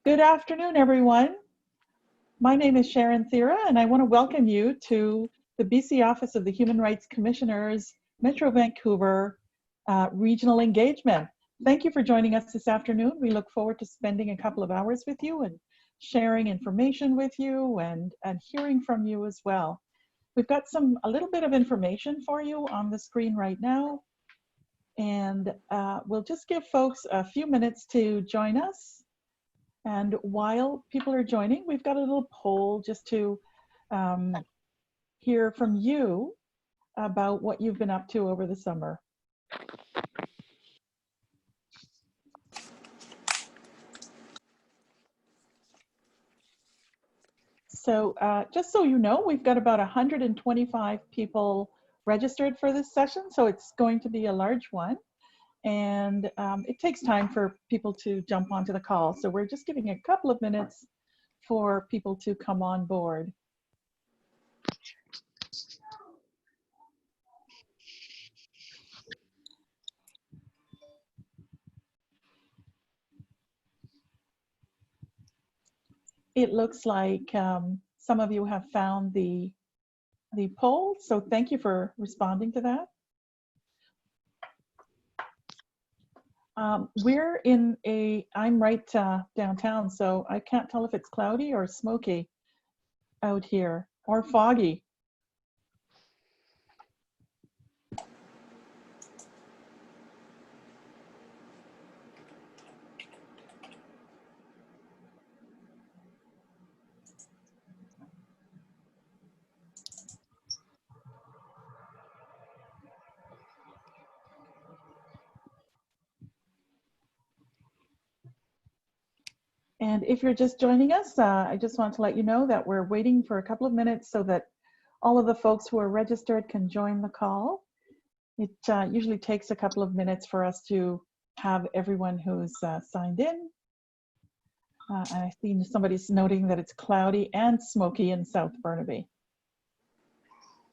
Good afternoon, everyone. My name is Sharon Thera, and I want to welcome you to the BC Office of the Human Rights Commissioner's Metro Vancouver Regional Engagement. Thank you for joining us this afternoon. We look forward to spending a couple of hours with you and sharing information with you and hearing from you as well. We've got a little bit of information for you on the screen right now, and we'll just give folks a few minutes to join us. And while people are joining, we've got a little poll just to hear from you about what you've been up to over the summer. So just so you know, we've got about 125 people registered for this session, so it's going to be a large one. And it takes time for people to jump onto the call. So we're just giving a couple of minutes for people to come on board. It looks like some of you have found the poll, so thank you for responding to that. I'm right downtown, so I can't tell if it's cloudy or smoky out here, or foggy. And if you're just joining us, I just want to let you know that we're waiting for a couple of minutes so that all of the folks who are registered can join the call. It usually takes a couple of minutes for us to have everyone who's signed in. I see somebody's noting that it's cloudy and smoky in South Burnaby.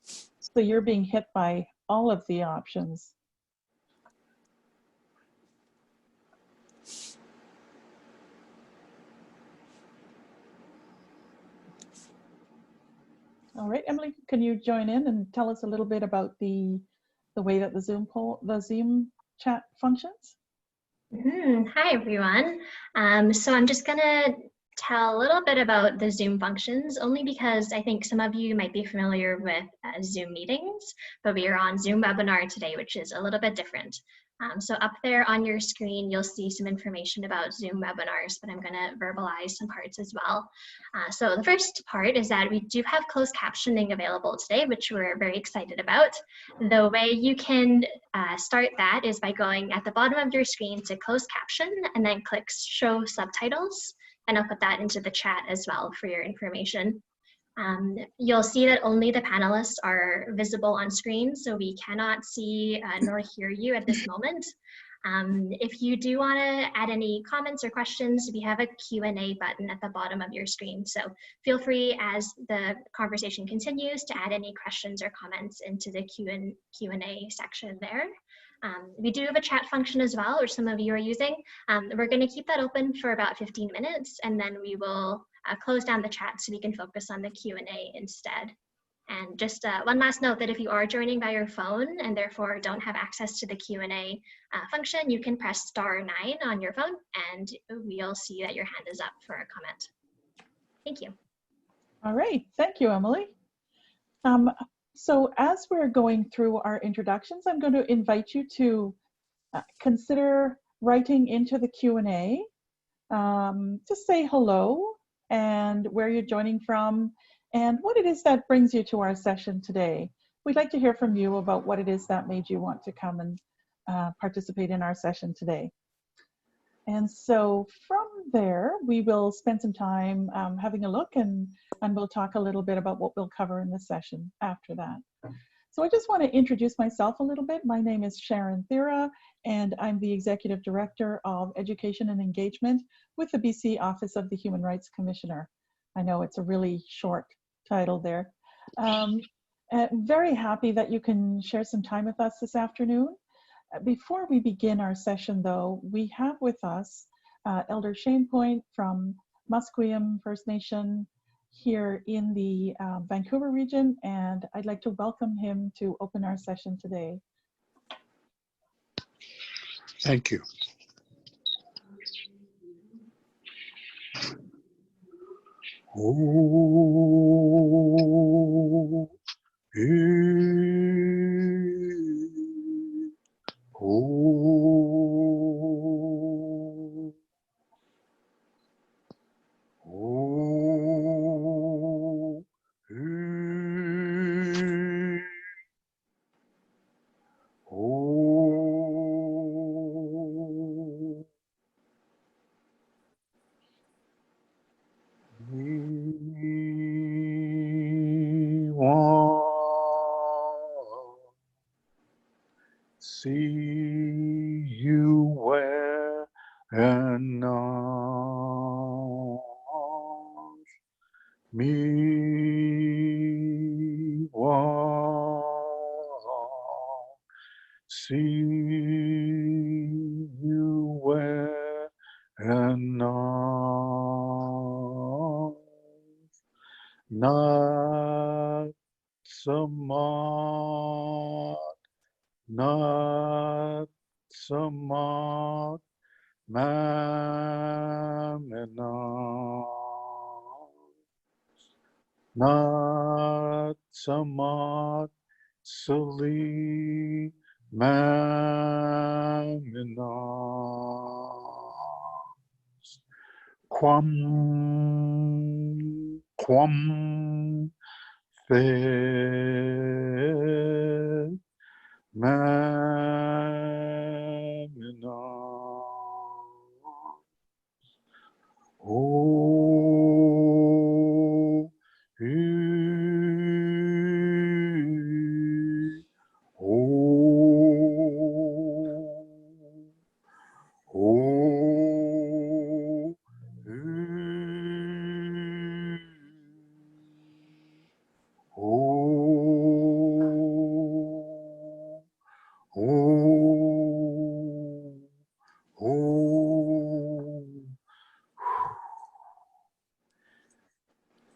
So you're being hit by all of the options. All right, Emily, can you join in and tell us a little bit about the way that the Zoom chat functions? Hi, everyone. So I'm just going to tell a little bit about the Zoom functions, only because I think some of you might be familiar with Zoom meetings, but we are on Zoom webinar today, which is a little bit different. So up there on your screen, you'll see some information about Zoom webinars, but I'm going to verbalize some parts as well. So the first part is that we do have closed captioning available today, which we're very excited about. The way you can start that is by going at the bottom of your screen to closed caption and then click show subtitles. And I'll put that into the chat as well for your information. You'll see that only the panelists are visible on screen, so we cannot see nor hear you at this moment. If you do want to add any comments or questions, we have a Q&A button at the bottom of your screen. So feel free as the conversation continues to add any questions or comments into the Q&A section there. We do have a chat function as well, which some of you are using. We're going to keep that open for about 15 minutes, and then we will close down the chat so we can focus on the Q&A instead. And just one last note that if you are joining by your phone and therefore don't have access to the Q&A function, you can press *9 on your phone and we'll see that your hand is up for a comment. Thank you. All right, thank you, Emily. So as we're going through our introductions, I'm going to invite you to consider writing into the Q&A. Just say hello and where you're joining from and what it is that brings you to our session today. We'd like to hear from you about what it is that made you want to come and participate in our session today. And so from there, we will spend some time having a look and we'll talk a little bit about what we'll cover in the session after that. So I just want to introduce myself a little bit. My name is Sharon Thera, and I'm the Executive Director of Education and Engagement with the BC Office of the Human Rights Commissioner. I know it's a really short title there. Very happy that you can share some time with us this afternoon. Before we begin our session, though, we have with us Elder Shane Point from Musqueam First Nation here in the Vancouver region, and I'd like to welcome him to open our session today. Thank you. Oh, oh, oh, oh. We want see you where and not me want see you where and not smart, not smart, not smart, silly, quam, quam, fe, oh, oh,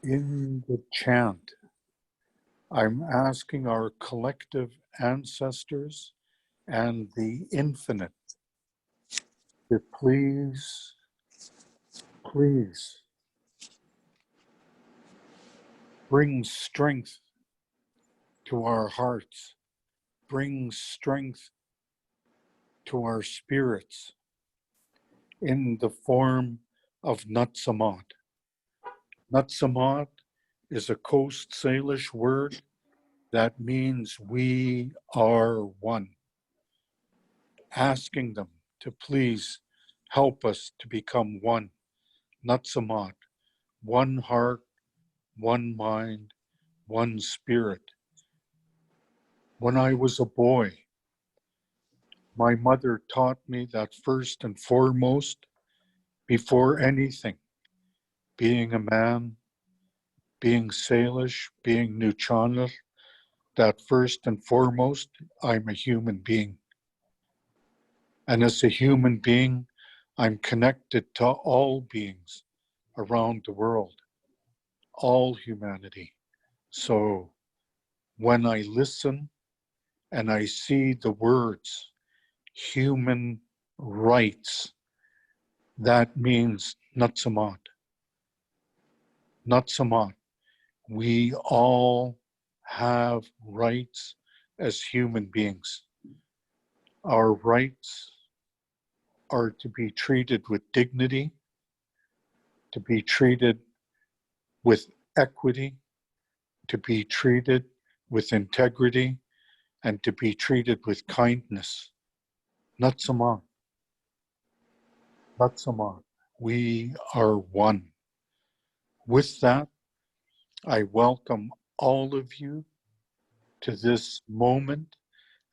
In the chant, I'm asking our collective ancestors and the infinite to please bring strength to our hearts, bring strength to our spirits in the form of Nutsamot. Nutsamot is a Coast Salish word that means we are one. Asking them to please help us to become one. Nutsamot, one heart, one mind, one spirit. When I was a boy, my mother taught me that first and foremost, before anything, being a man, being Salish, being Nuchana, that first and foremost, I'm a human being. And as a human being, I'm connected to all beings around the world, all humanity. So when I listen and I see the words, human rights, that means Nutsamot. Nutsamot. We all have rights as human beings. Our rights are to be treated with dignity, to be treated with equity, to be treated with integrity, and to be treated with kindness. Nutsamot. Nutsamot. We are one. With that, I welcome all of you to this moment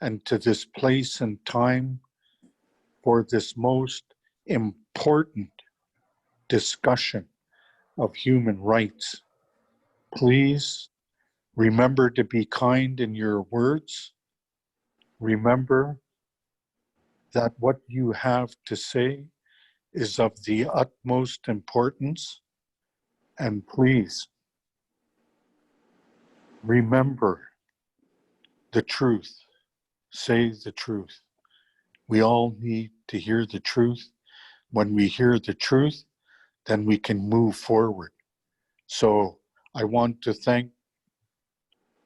and to this place and time for this most important discussion of human rights. Please remember to be kind in your words. Remember that what you have to say is of the utmost importance, and please remember the truth. Say the truth. We all need to hear the truth. When we hear the truth, then we can move forward. So I want to thank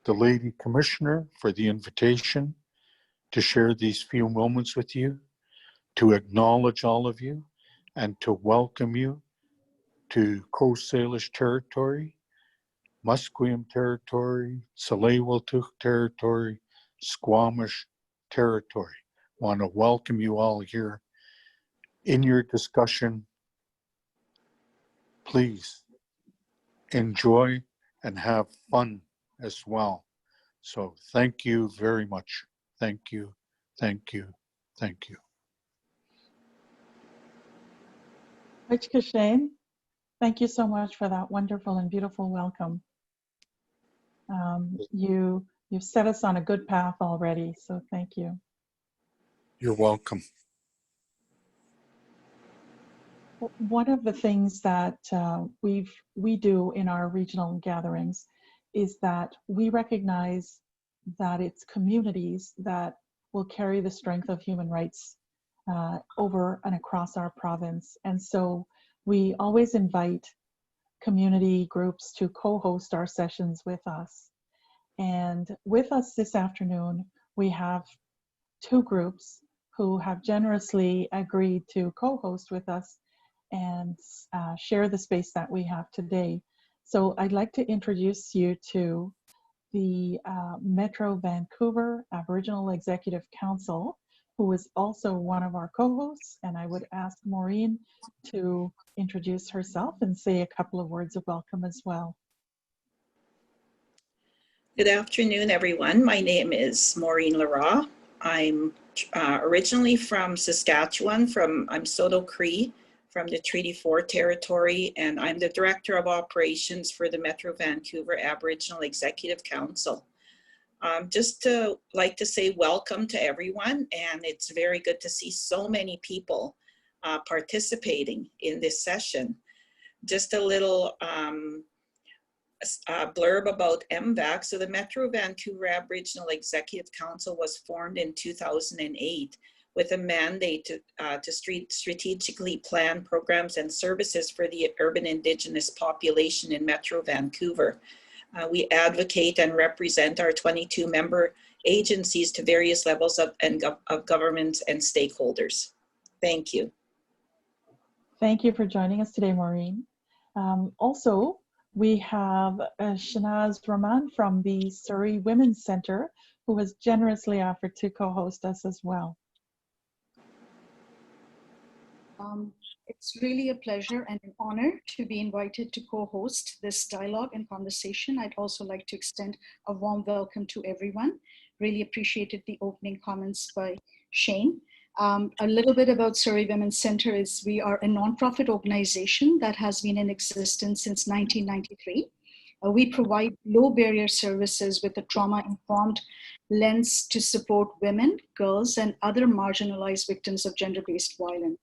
the Lady Commissioner for the invitation to share these few moments with you, to acknowledge all of you, and to welcome you to Coast Salish territory, Musqueam territory, Tsleil-Waututh territory, Squamish territory. Want to welcome you all here. In your discussion, please enjoy and have fun as well. So thank you very much. Thank you, thank you, thank you. Rich Kashane, thank you so much for that wonderful and beautiful welcome. You've set us on a good path already, so thank you. You're welcome. One of the things that we do in our regional gatherings is that we recognize that it's communities that will carry the strength of human rights over and across our province. And so we always invite community groups to co-host our sessions with us. And with us this afternoon, we have two groups who have generously agreed to co-host with us and share the space that we have today. So I'd like to introduce you to the Metro Vancouver Aboriginal Executive Council, who is also one of our co-hosts, and I would ask Maureen to introduce herself and say a couple of words of welcome as well. Good afternoon, everyone. My name is Maureen Lara. I'm originally from Saskatchewan, I'm Soto Cree, from the Treaty 4 territory, and I'm the Director of Operations for the Metro Vancouver Aboriginal Executive Council. Just to like to say welcome to everyone, and it's very good to see so many people participating in this session. Just a little blurb about MVAC. So the Metro Vancouver Aboriginal Executive Council was formed in 2008 with a mandate to strategically plan programs and services for the urban Indigenous population in Metro Vancouver. We advocate and represent our 22 member agencies to various levels of government and stakeholders. Thank you. Thank you for joining us today, Maureen. Also, we have Shanaz Rahman from the Surrey Women's Centre, who has generously offered to co-host us as well. It's really a pleasure and an honor to be invited to co-host this dialogue and conversation. I'd also like to extend a warm welcome to everyone. Really appreciated the opening comments by Shane. A little bit about Surrey Women's Centre is we are a nonprofit organization that has been in existence since 1993. We provide low barrier services with a trauma-informed lens to support women, girls, and other marginalized victims of gender-based violence.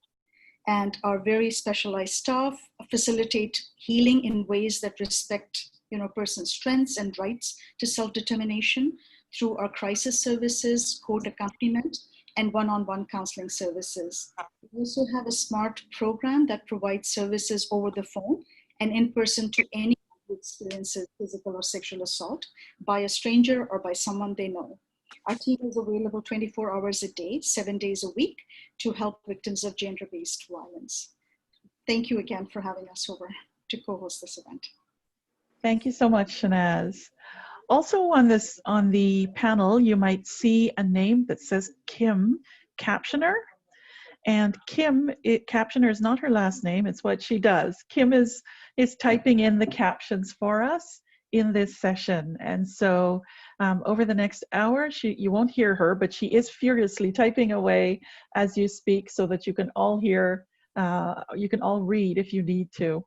And our very specialized staff facilitate healing in ways that respect, person's strengths and rights to self-determination through our crisis services, court accompaniment, and one-on-one counseling services. We also have a SMART program that provides services over the phone and in person to anyone who experiences physical or sexual assault by a stranger or by someone they know. Our team is available 24 hours a day, 7 days a week to help victims of gender-based violence. Thank you again for having us over to co-host this event. Thank you so much, Shanaz. Also on the panel, you might see a name that says Kim Captioner. And Kim, Captioner is not her last name, it's what she does. Kim is typing in the captions for us in this session. And so over the next hour, you won't hear her, but she is furiously typing away as you speak so that you can all hear, you can all read if you need to,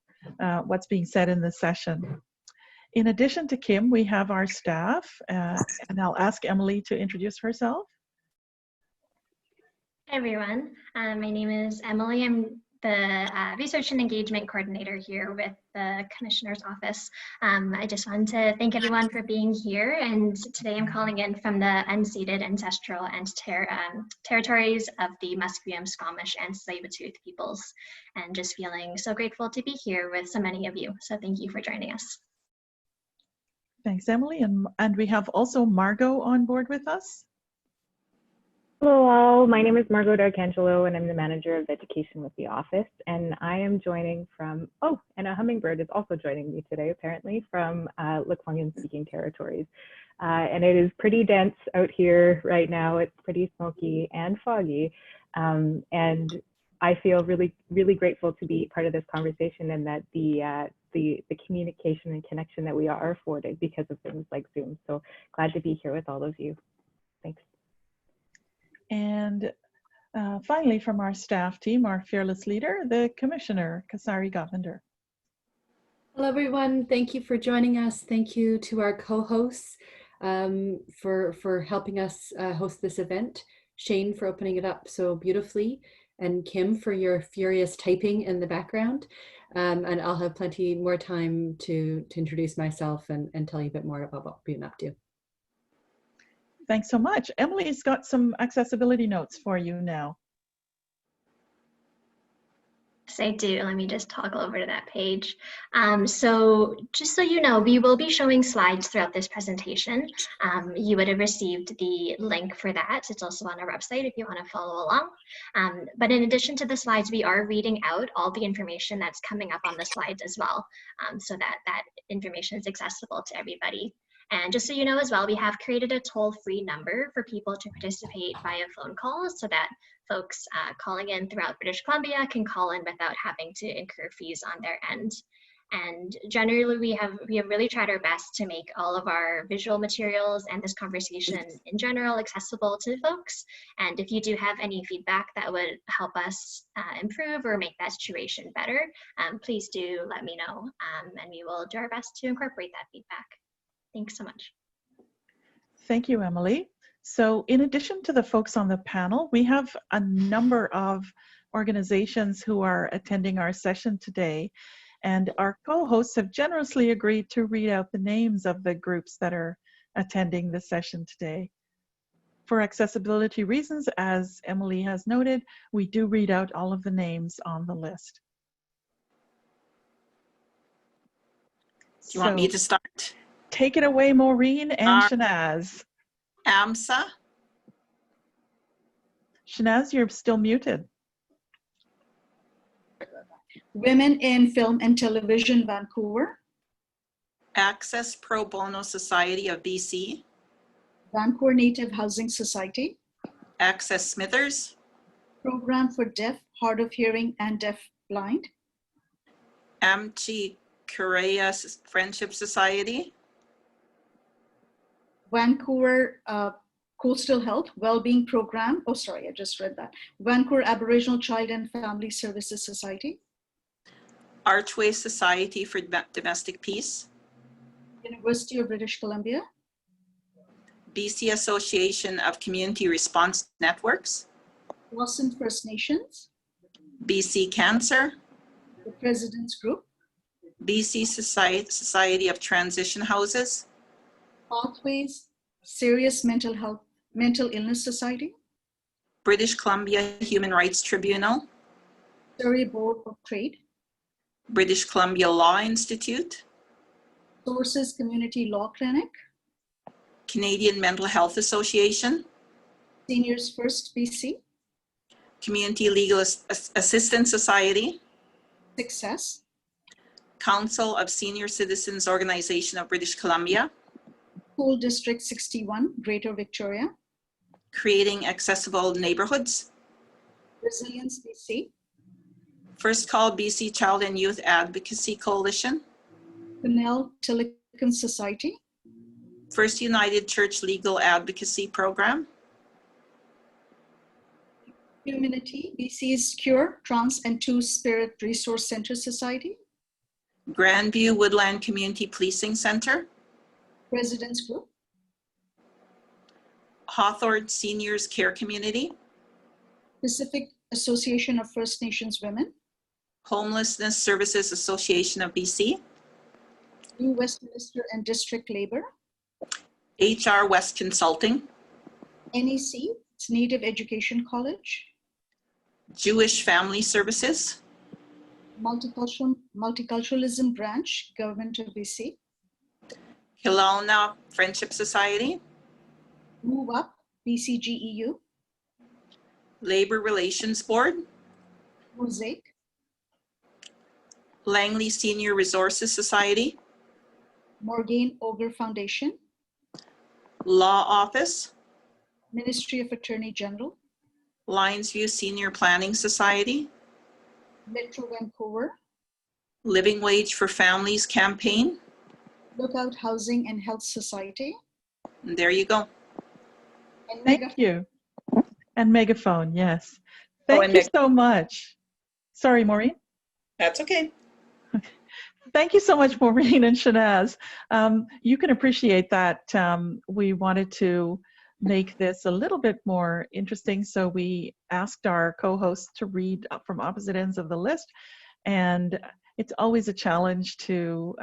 what's being said in the session. In addition to Kim, we have our staff, and I'll ask Emily to introduce herself. Hi everyone, my name is Emily. I'm the Research and Engagement Coordinator here with the Commissioner's Office. I just wanted to thank everyone for being here, and today I'm calling in from the unceded ancestral and territories of the Musqueam, Squamish, and Tsleil-Waututh peoples, and just feeling so grateful to be here with so many of you. So thank you for joining us. Thanks, Emily. And we have also Margot on board with us. Hello all, my name is Margot D'Arcangelo and I'm the Manager of Education with the office, and I am joining from, oh, and a hummingbird is also joining me today apparently from Lekwungen speaking territories. And it is pretty dense out here right now. It's pretty smoky and foggy, and I feel really, really grateful to be part of this conversation, and that the communication and connection that we are afforded because of things like Zoom. So glad to be here with all of you. Thanks. And finally, from our staff team, our fearless leader, the Commissioner, Kasari Govender. Hello, everyone. Thank you for joining us. Thank you to our co-hosts for helping us host this event. Shane for opening it up so beautifully, and Kim for your furious typing in the background. And I'll have plenty more time to introduce myself and tell you a bit more about what we've been up to. Thanks so much. Emily's got some accessibility notes for you now. Yes, I do. Let me just toggle over to that page. So just so you know, we will be showing slides throughout this presentation. You would have received the link for that. It's also on our website if you want to follow along. But in addition to the slides, we are reading out all the information that's coming up on the slides as well, so that information is accessible to everybody. And just so you know as well, we have created a toll-free number for people to participate via phone calls, so that folks calling in throughout British Columbia can call in without having to incur fees on their end. And generally, we have really tried our best to make all of our visual materials and this conversation in general accessible to folks. And if you do have any feedback that would help us improve or make that situation better, please do let me know, and we will do our best to incorporate that feedback. Thanks so much. Thank you, Emily. So in addition to the folks on the panel, we have a number of organizations who are attending our session today. And our co-hosts have generously agreed to read out the names of the groups that are attending the session today. For accessibility reasons, as Emily has noted, we do read out all of the names on the list. Do you want me to start? Take it away, Maureen and Shanaz. AMSA. Shanaz, you're still muted. Women in Film and Television, Vancouver. Access Pro Bono Society of BC. Vancouver Native Housing Society. Access Smithers. Program for Deaf, Hard of Hearing, and Deaf Blind. Amchi Korea Friendship Society. Vancouver Coastal Health Wellbeing Program. Oh, sorry, I just read that. Vancouver Aboriginal Child and Family Services Society. Archway Society for Domestic Peace. University of British Columbia. BC Association of Community Response Networks. Boston First Nations. BC Cancer. The President's Group. BC Society of Transition Houses. Pathways, Serious Mental Illness Society. British Columbia Human Rights Tribunal. Surrey Board of Trade. British Columbia Law Institute. Sources Community Law Clinic. Canadian Mental Health Association. Seniors First BC. Community Legal Assistance Society. Success. Council of Senior Citizens Organization of British Columbia. School District 61, Greater Victoria. Creating Accessible Neighborhoods. Resilience BC. First Call BC Child and Youth Advocacy Coalition. Pinnell Tillicum Society. First United Church Legal Advocacy Program. Humanity, BC's Cure, Trans and Two-Spirit Resource Center Society. Grandview Woodland Community Policing Center. President's Group. Hawthorne Seniors Care Community. Pacific Association of First Nations Women. Homelessness Services Association of BC, New Westminster and District Labor, HR West Consulting, NEC, it's Native Education College, Jewish Family Services, Multiculturalism Branch, Government of BC, Kelowna Friendship Society, Move Up, BCGEU, Labor Relations Board, Mosaic, Langley Senior Resources Society, Morgaine Ogre Foundation, Law Office, Ministry of Attorney General, Lions View Senior Planning Society, Metro Vancouver, Living Wage for Families Campaign. Lookout Housing and Health Society, And there you go. and Thank you. And Megaphone, yes. Oh, Thank and you so much. Sorry, Maureen. That's okay. Thank you so much, Maureen and Shanaz. You can appreciate that we wanted to make this a little bit more interesting, so we asked our co-hosts to read from opposite ends of the list, and it's always a challenge to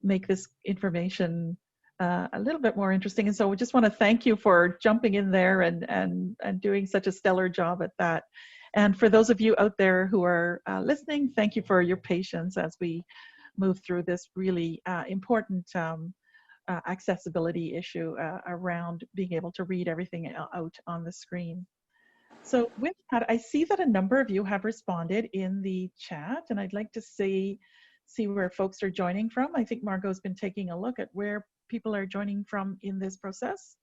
make this information a little bit more interesting. And so we just want to thank you for jumping in there and doing such a stellar job at that. And for those of you out there who are listening, thank you for your patience as we move through this really important accessibility issue around being able to read everything out on the screen. So with that, I see that a number of you have responded in the chat, and I'd like to see where folks are joining from. I think Margot's been taking a look at where people are joining from in this process.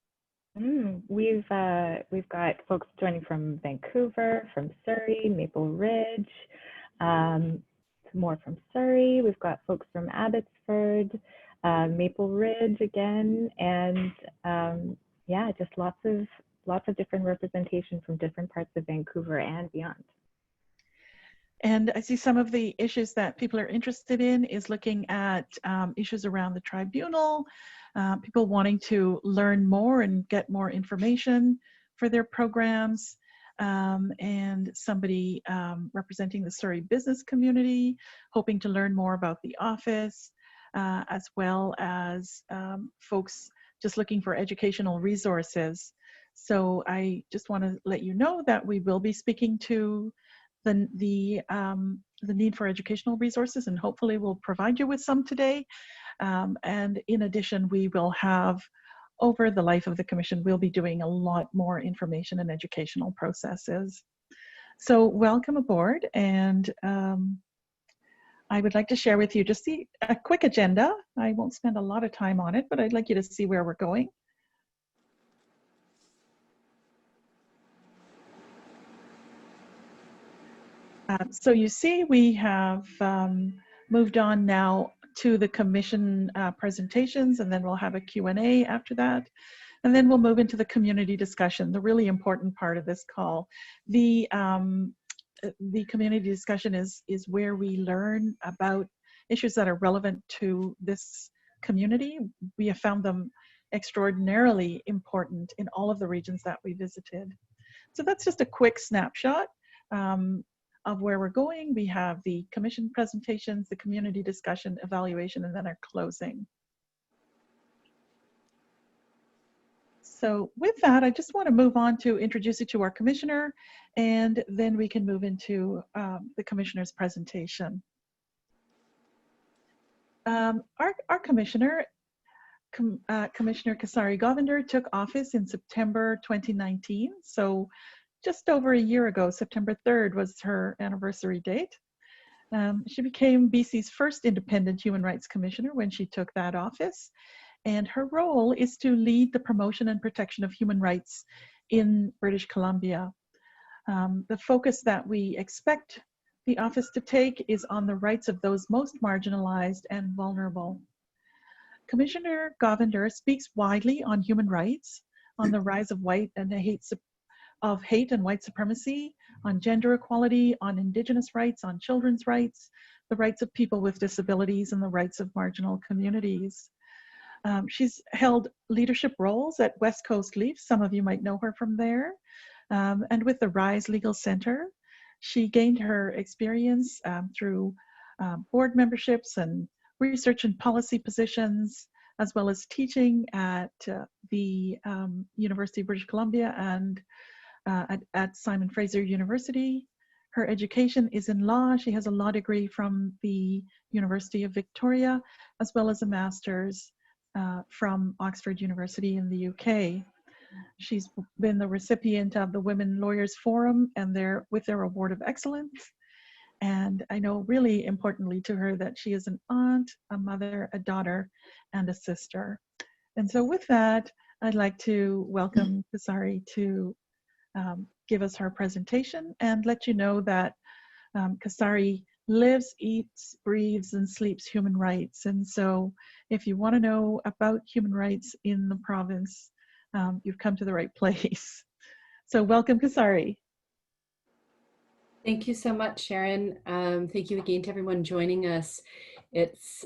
We've got folks joining from Vancouver, from Surrey, Maple Ridge, some more from Surrey. We've got folks from Abbotsford, Maple Ridge again, and yeah, just lots of different representation from different parts of Vancouver and beyond. And I see some of the issues that people are interested in is looking at issues around the tribunal, people wanting to learn more and get more information for their programs, and somebody representing the Surrey business community, hoping to learn more about the office, as well as folks just looking for educational resources. So I just want to let you know that we will be speaking to the need for educational resources, and hopefully we'll provide you with some today. And in addition, we will have, over the life of the commission, we'll be doing a lot more information and educational processes. So welcome aboard, and I would like to share with you just a quick agenda. I won't spend a lot of time on it, but I'd like you to see where we're going. So you see we have moved on now to the commission presentations, and then we'll have a Q&A after that. And then we'll move into the community discussion, the really important part of this call. The community discussion is where we learn about issues that are relevant to this community. We have found them extraordinarily important in all of the regions that we visited. So that's just a quick snapshot of where we're going. We have the commission presentations, the community discussion, evaluation, and then our closing. So with that, I just want to move on to introduce you to our commissioner, and then we can move into the commissioner's presentation. Our commissioner, Commissioner Kasari Govinder, took office in September 2019. So just over a year ago, September 3rd was her anniversary date. She became BC's first independent human rights commissioner when she took that office. And her role is to lead the promotion and protection of human rights in British Columbia. The focus that we expect the office to take is on the rights of those most marginalized and vulnerable. Commissioner Govinder speaks widely on human rights, on the rise of hate and white supremacy, on gender equality, on Indigenous rights, on children's rights, the rights of people with disabilities, and the rights of marginal communities. She's held leadership roles at West Coast Leaf, some of you might know her from there, and with the Rise Legal Center. She gained her experience through board memberships and research and policy positions, as well as teaching at the University of British Columbia and at Simon Fraser University. Her education is in law. She has a law degree from the University of Victoria, as well as a master's from Oxford University in the UK. She's been the recipient of the Women Lawyers Forum and with their Award of Excellence. And I know really importantly to her that she is an aunt, a mother, a daughter, and a sister. And so with that, I'd like to welcome Kasari to give us her presentation and let you know that Kasari lives, eats, breathes, and sleeps human rights. And so if you want to know about human rights in the province, you've come to the right place. So welcome, Kasari. Thank you so much, Sharon. Thank you again to everyone joining us. It's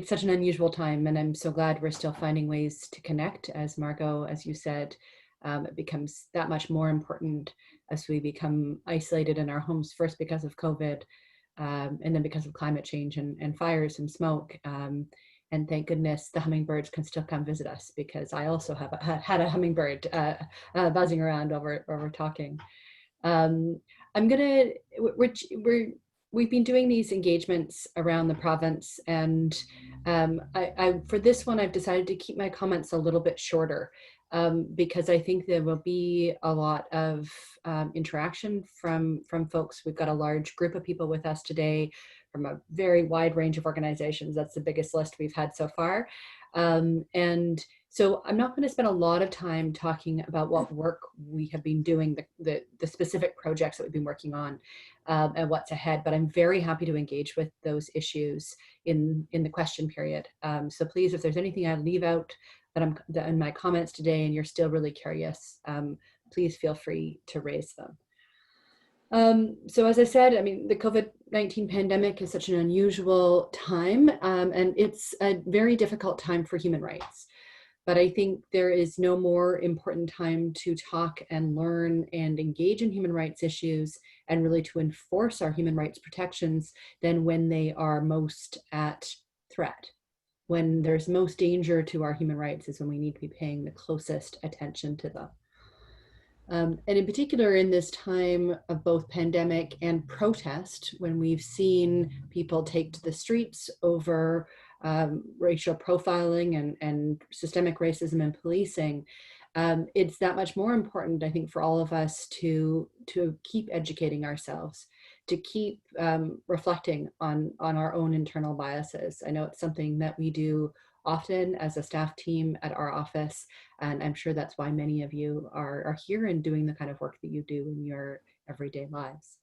such an unusual time, and I'm so glad we're still finding ways to connect. As Margot, as you said, it becomes that much more important as we become isolated in our homes, first because of COVID, and then because of climate change and fires and smoke. And thank goodness the hummingbirds can still come visit us, because I also have had a hummingbird buzzing around while we're talking. We've been doing these engagements around the province, and for this one, I've decided to keep my comments a little bit shorter, because I think there will be a lot of interaction from folks. We've got a large group of people with us today from a very wide range of organizations. That's the biggest list we've had so far. And so I'm not going to spend a lot of time talking about what work we have been doing, the specific projects that we've been working on, and what's ahead, but I'm very happy to engage with those issues in the question period. So please, if there's anything I leave out that in my comments today and you're still really curious, please feel free to raise them. So as I said, I mean, the COVID-19 pandemic is such an unusual time, and it's a very difficult time for human rights. But I think there is no more important time to talk and learn and engage in human rights issues and really to enforce our human rights protections than when they are most at threat. When there's most danger to our human rights is when we need to be paying the closest attention to them. And in particular, in this time of both pandemic and protest, when we've seen people take to the streets over racial profiling and systemic racism and policing, it's that much more important, I think, for all of us to keep educating ourselves, to keep reflecting on our own internal biases. I know it's something that we do often as a staff team at our office, and I'm sure that's why many of you are here and doing the kind of work that you do in your everyday lives.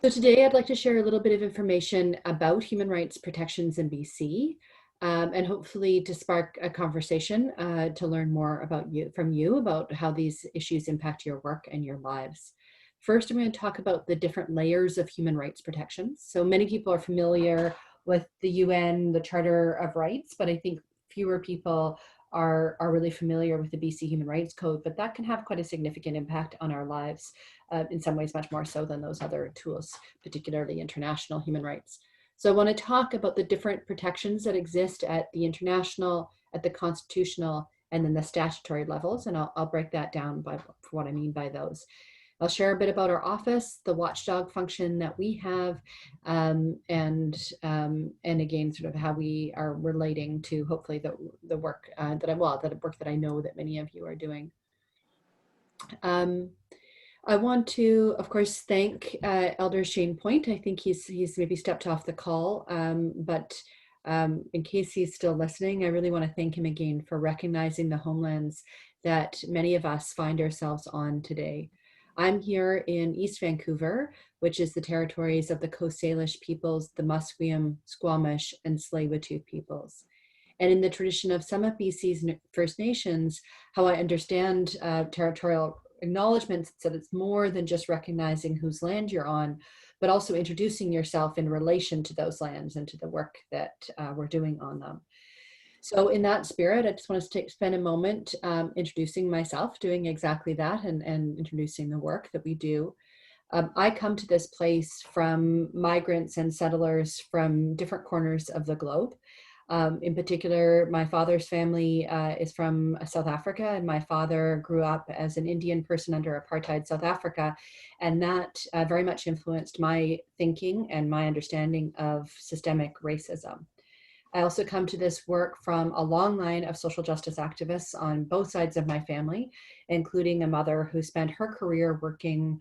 So today I'd like to share a little bit of information about human rights protections in BC, and hopefully to spark a conversation to learn more from you about how these issues impact your work and your lives. First, I'm going to talk about the different layers of human rights protections. So many people are familiar with the UN, the Charter of Rights, but I think fewer people are really familiar with the BC Human Rights Code, but that can have quite a significant impact on our lives, in some ways much more so than those other tools, particularly international human rights. So I want to talk about the different protections that exist at the international, at the constitutional, and then the statutory levels, and I'll break that down for what I mean by those. I'll share a bit about our office, the watchdog function that we have, and again, sort of how we are relating to hopefully the work that I know that many of you are doing. I want to, of course, thank Elder Shane Point. I think he's maybe stepped off the call, but in case he's still listening, I really want to thank him again for recognizing the homelands that many of us find ourselves on today. I'm here in East Vancouver, which is the territories of the Coast Salish peoples, the Musqueam, Squamish, and Tsleil-Waututh peoples. And in the tradition of some of BC's First Nations, how I understand territorial acknowledgements, that it's more than just recognizing whose land you're on, but also introducing yourself in relation to those lands and to the work that we're doing on them. So in that spirit, I just want to spend a moment introducing myself, doing exactly that, and introducing the work that we do. I come to this place from migrants and settlers from different corners of the globe. In particular, my father's family is from South Africa, and my father grew up as an Indian person under apartheid South Africa, and that very much influenced my thinking and my understanding of systemic racism. I also come to this work from a long line of social justice activists on both sides of my family, including a mother who spent her career working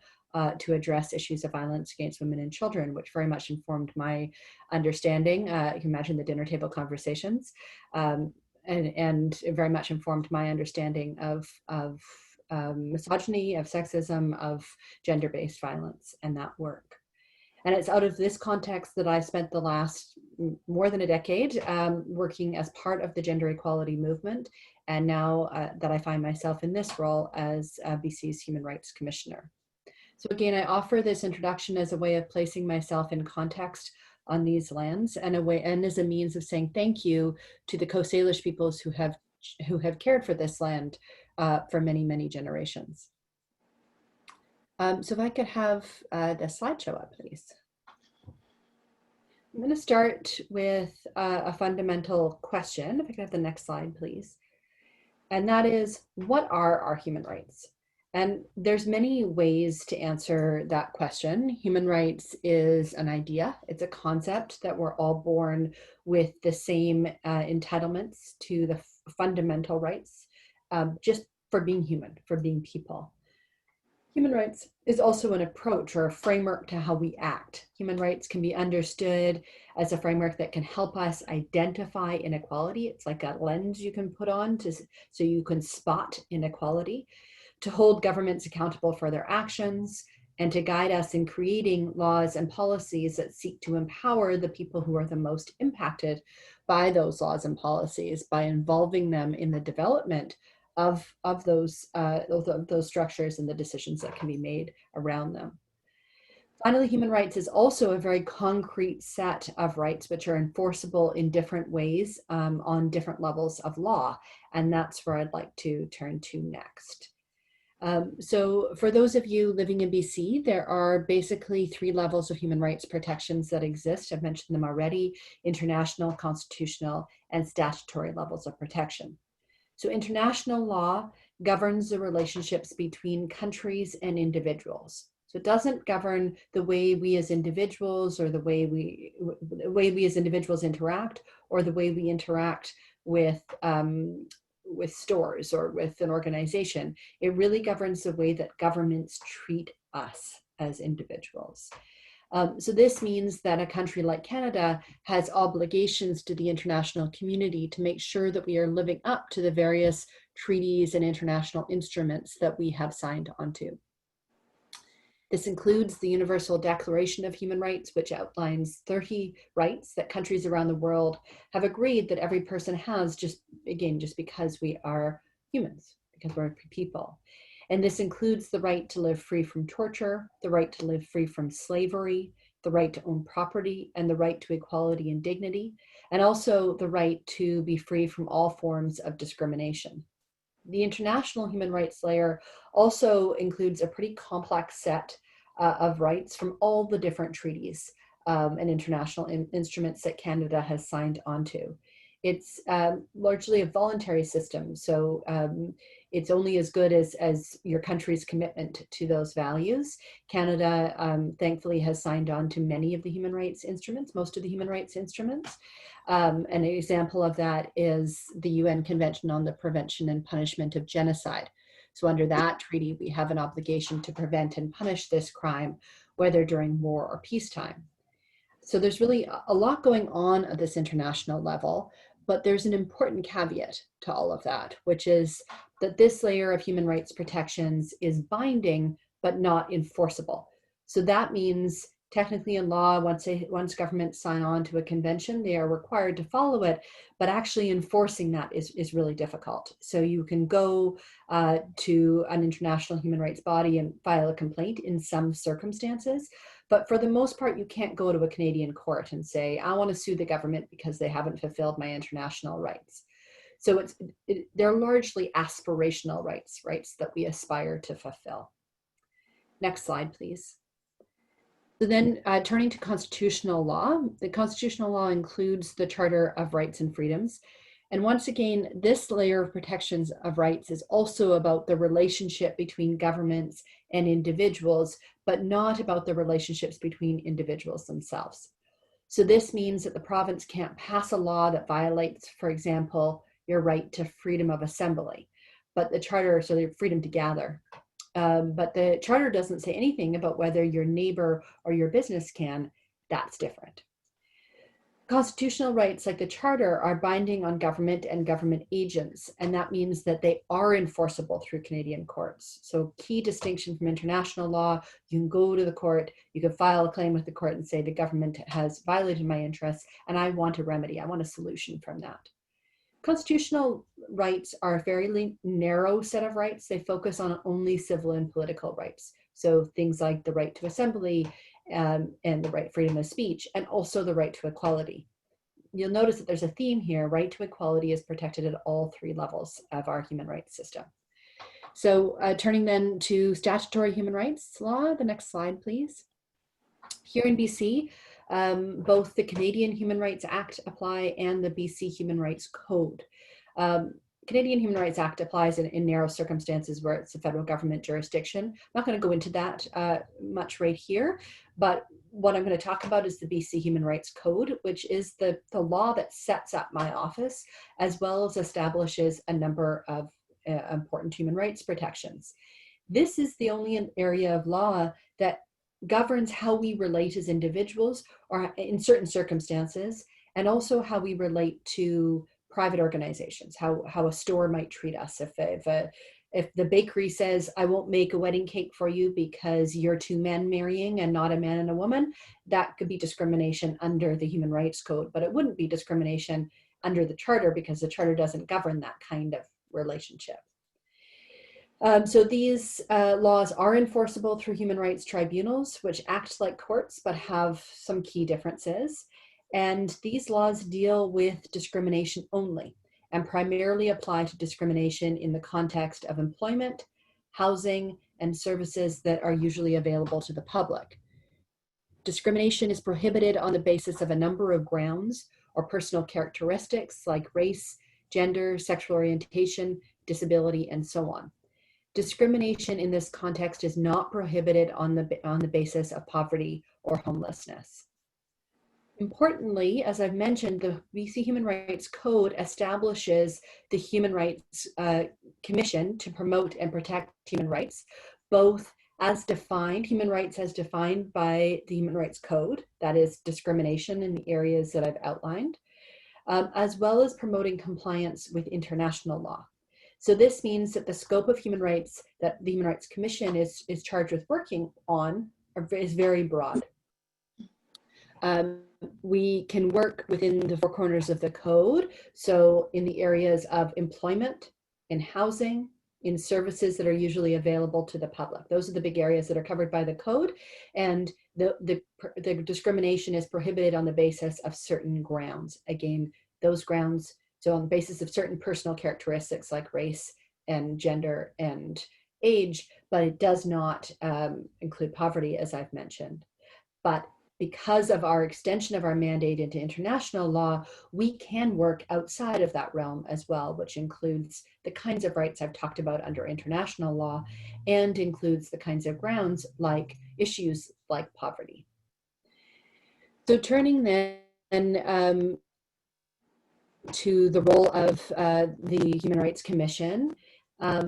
to address issues of violence against women and children, which very much informed my understanding. You can imagine the dinner table conversations, and very much informed my understanding of misogyny, of sexism, of gender-based violence, and that work. And it's out of this context that I spent the last more than a decade working as part of the gender equality movement, and now that I find myself in this role as BC's Human Rights Commissioner. So again, I offer this introduction as a way of placing myself in context on these lands, and as a means of saying thank you to the Coast Salish peoples who have cared for this land for many, many generations. So if I could have the slideshow up, please. I'm going to start with a fundamental question. If I could have the next slide, please. And that is, what are our human rights? And there's many ways to answer that question. Human rights is an idea. It's a concept that we're all born with the same entitlements to the fundamental rights, just for being human, for being people. Human rights is also an approach or a framework to how we act. Human rights can be understood as a framework that can help us identify inequality. It's like a lens you can put on so you can spot inequality, to hold governments accountable for their actions, and to guide us in creating laws and policies that seek to empower the people who are the most impacted by those laws and policies by involving them in the development of those structures and the decisions that can be made around them. Finally, human rights is also a very concrete set of rights which are enforceable in different ways on different levels of law, and that's where I'd like to turn to next. So for those of you living in BC, there are basically 3 levels of human rights protections that exist. I've mentioned them already: international, constitutional, and statutory levels of protection. So international law governs the relationships between countries and individuals. So it doesn't govern the way we as individuals, or the way we as individuals interact, or the way we interact with stores or with an organization. It really governs the way that governments treat us as individuals. So this means that a country like Canada has obligations to the international community to make sure that we are living up to the various treaties and international instruments that we have signed onto. This includes the Universal Declaration of Human Rights, which outlines 30 rights that countries around the world have agreed that every person has, just because we are humans, because we're people. And this includes the right to live free from torture, the right to live free from slavery, the right to own property, and the right to equality and dignity, and also the right to be free from all forms of discrimination. The international human rights layer also includes a pretty complex set of rights from all the different treaties and international instruments that Canada has signed onto. It's largely a voluntary system, so it's only as good as your country's commitment to those values. Canada, thankfully, has signed on to many of the human rights instruments, most of the human rights instruments. An example of that is the UN Convention on the Prevention and Punishment of Genocide. So under that treaty, we have an obligation to prevent and punish this crime, whether during war or peacetime. So there's really a lot going on at this international level, but there's an important caveat to all of that, which is that this layer of human rights protections is binding, but not enforceable. So that means technically in law, once governments sign on to a convention, they are required to follow it, but actually enforcing that is really difficult. So you can go to an international human rights body and file a complaint in some circumstances, but for the most part, you can't go to a Canadian court and say, I want to sue the government because they haven't fulfilled my international rights. So they're largely aspirational rights that we aspire to fulfill. Next slide, please. So then turning to constitutional law, the constitutional law includes the Charter of Rights and Freedoms. And once again, this layer of protections of rights is also about the relationship between governments and individuals, but not about the relationships between individuals themselves. So this means that the province can't pass a law that violates, for example, your right to freedom of assembly, but the charter, so the freedom to gather. But the charter doesn't say anything about whether your neighbor or your business can. That's different. Constitutional rights like the charter are binding on government and government agents, and that means that they are enforceable through Canadian courts. So key distinction from international law, you can go to the court, you can file a claim with the court and say the government has violated my interests and I want a remedy, I want a solution from that. Constitutional rights are a very narrow set of rights. They focus on only civil and political rights. So things like the right to assembly and the right freedom of speech, and also the right to equality. You'll notice that there's a theme here. Right to equality is protected at all three levels of our human rights system. So turning then to statutory human rights law, the next slide, please. Here in BC, both the Canadian Human Rights Act apply and the BC Human Rights Code. Canadian Human Rights Act applies in narrow circumstances where it's a federal government jurisdiction. I'm not going to go into that much right here, but what I'm going to talk about is the BC Human Rights Code, which is the law that sets up my office, as well as establishes a number of important human rights protections. This is the only area of law that governs how we relate as individuals or in certain circumstances, and also how we relate to private organizations, how a store might treat us. If the bakery says, I won't make a wedding cake for you because you're two men marrying and not a man and a woman, that could be discrimination under the Human Rights Code, but it wouldn't be discrimination under the Charter because the Charter doesn't govern that kind of relationship. So these laws are enforceable through human rights tribunals, which act like courts, but have some key differences. And these laws deal with discrimination only and primarily apply to discrimination in the context of employment, housing, and services that are usually available to the public. Discrimination is prohibited on the basis of a number of grounds or personal characteristics like race, gender, sexual orientation, disability, and so on. Discrimination in this context is not prohibited on the basis of poverty or homelessness. Importantly, as I've mentioned, the BC Human Rights Code establishes the Human Rights Commission to promote and protect human rights, both as defined, human rights as defined by the Human Rights Code, that is discrimination in the areas that I've outlined, as well as promoting compliance with international law. So this means that the scope of human rights that the Human Rights Commission is charged with working on is very broad. We can work within the four corners of the code. So in the areas of employment, in housing, in services that are usually available to the public. Those are the big areas that are covered by the code. And the discrimination is prohibited on the basis of certain grounds. Again, those grounds, so on the basis of certain personal characteristics like race and gender and age, but it does not include poverty, as I've mentioned. But because of our extension of our mandate into international law, we can work outside of that realm as well, which includes the kinds of rights I've talked about under international law and includes the kinds of grounds like issues like poverty. So turning then to the role of the Human Rights Commission,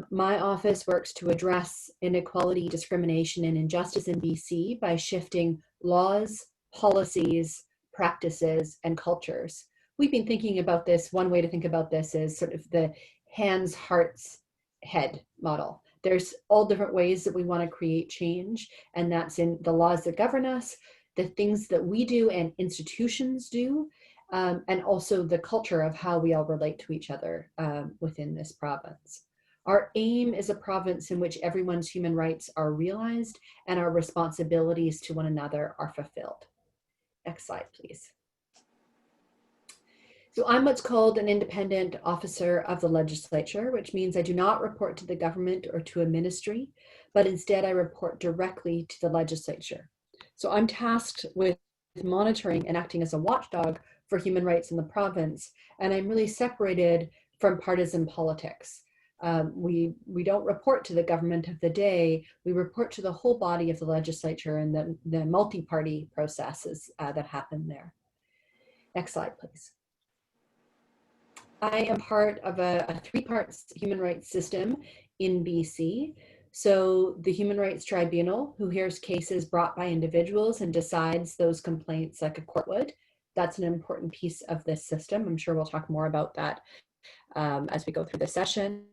my office works to address inequality, discrimination, and injustice in BC by shifting laws, policies, practices, and cultures. We've been thinking about this. One way to think about this is sort of the hands, hearts, head model. There's all different ways that we want to create change, and that's in the laws that govern us, the things that we do and institutions do, and also the culture of how we all relate to each other within this province. Our aim is a province in which everyone's human rights are realized and our responsibilities to one another are fulfilled. Next slide, please. So I'm what's called an independent officer of the legislature, which means I do not report to the government or to a ministry, but instead I report directly to the legislature. So I'm tasked with monitoring and acting as a watchdog for human rights in the province, and I'm really separated from partisan politics. We don't report to the government of the day, we report to the whole body of the legislature and the multi-party processes that happen there. Next slide, please. I am part of a three-part human rights system in BC. So the Human Rights Tribunal, who hears cases brought by individuals and decides those complaints like a court would. That's an important piece of this system. I'm sure we'll talk more about that as we go through the session.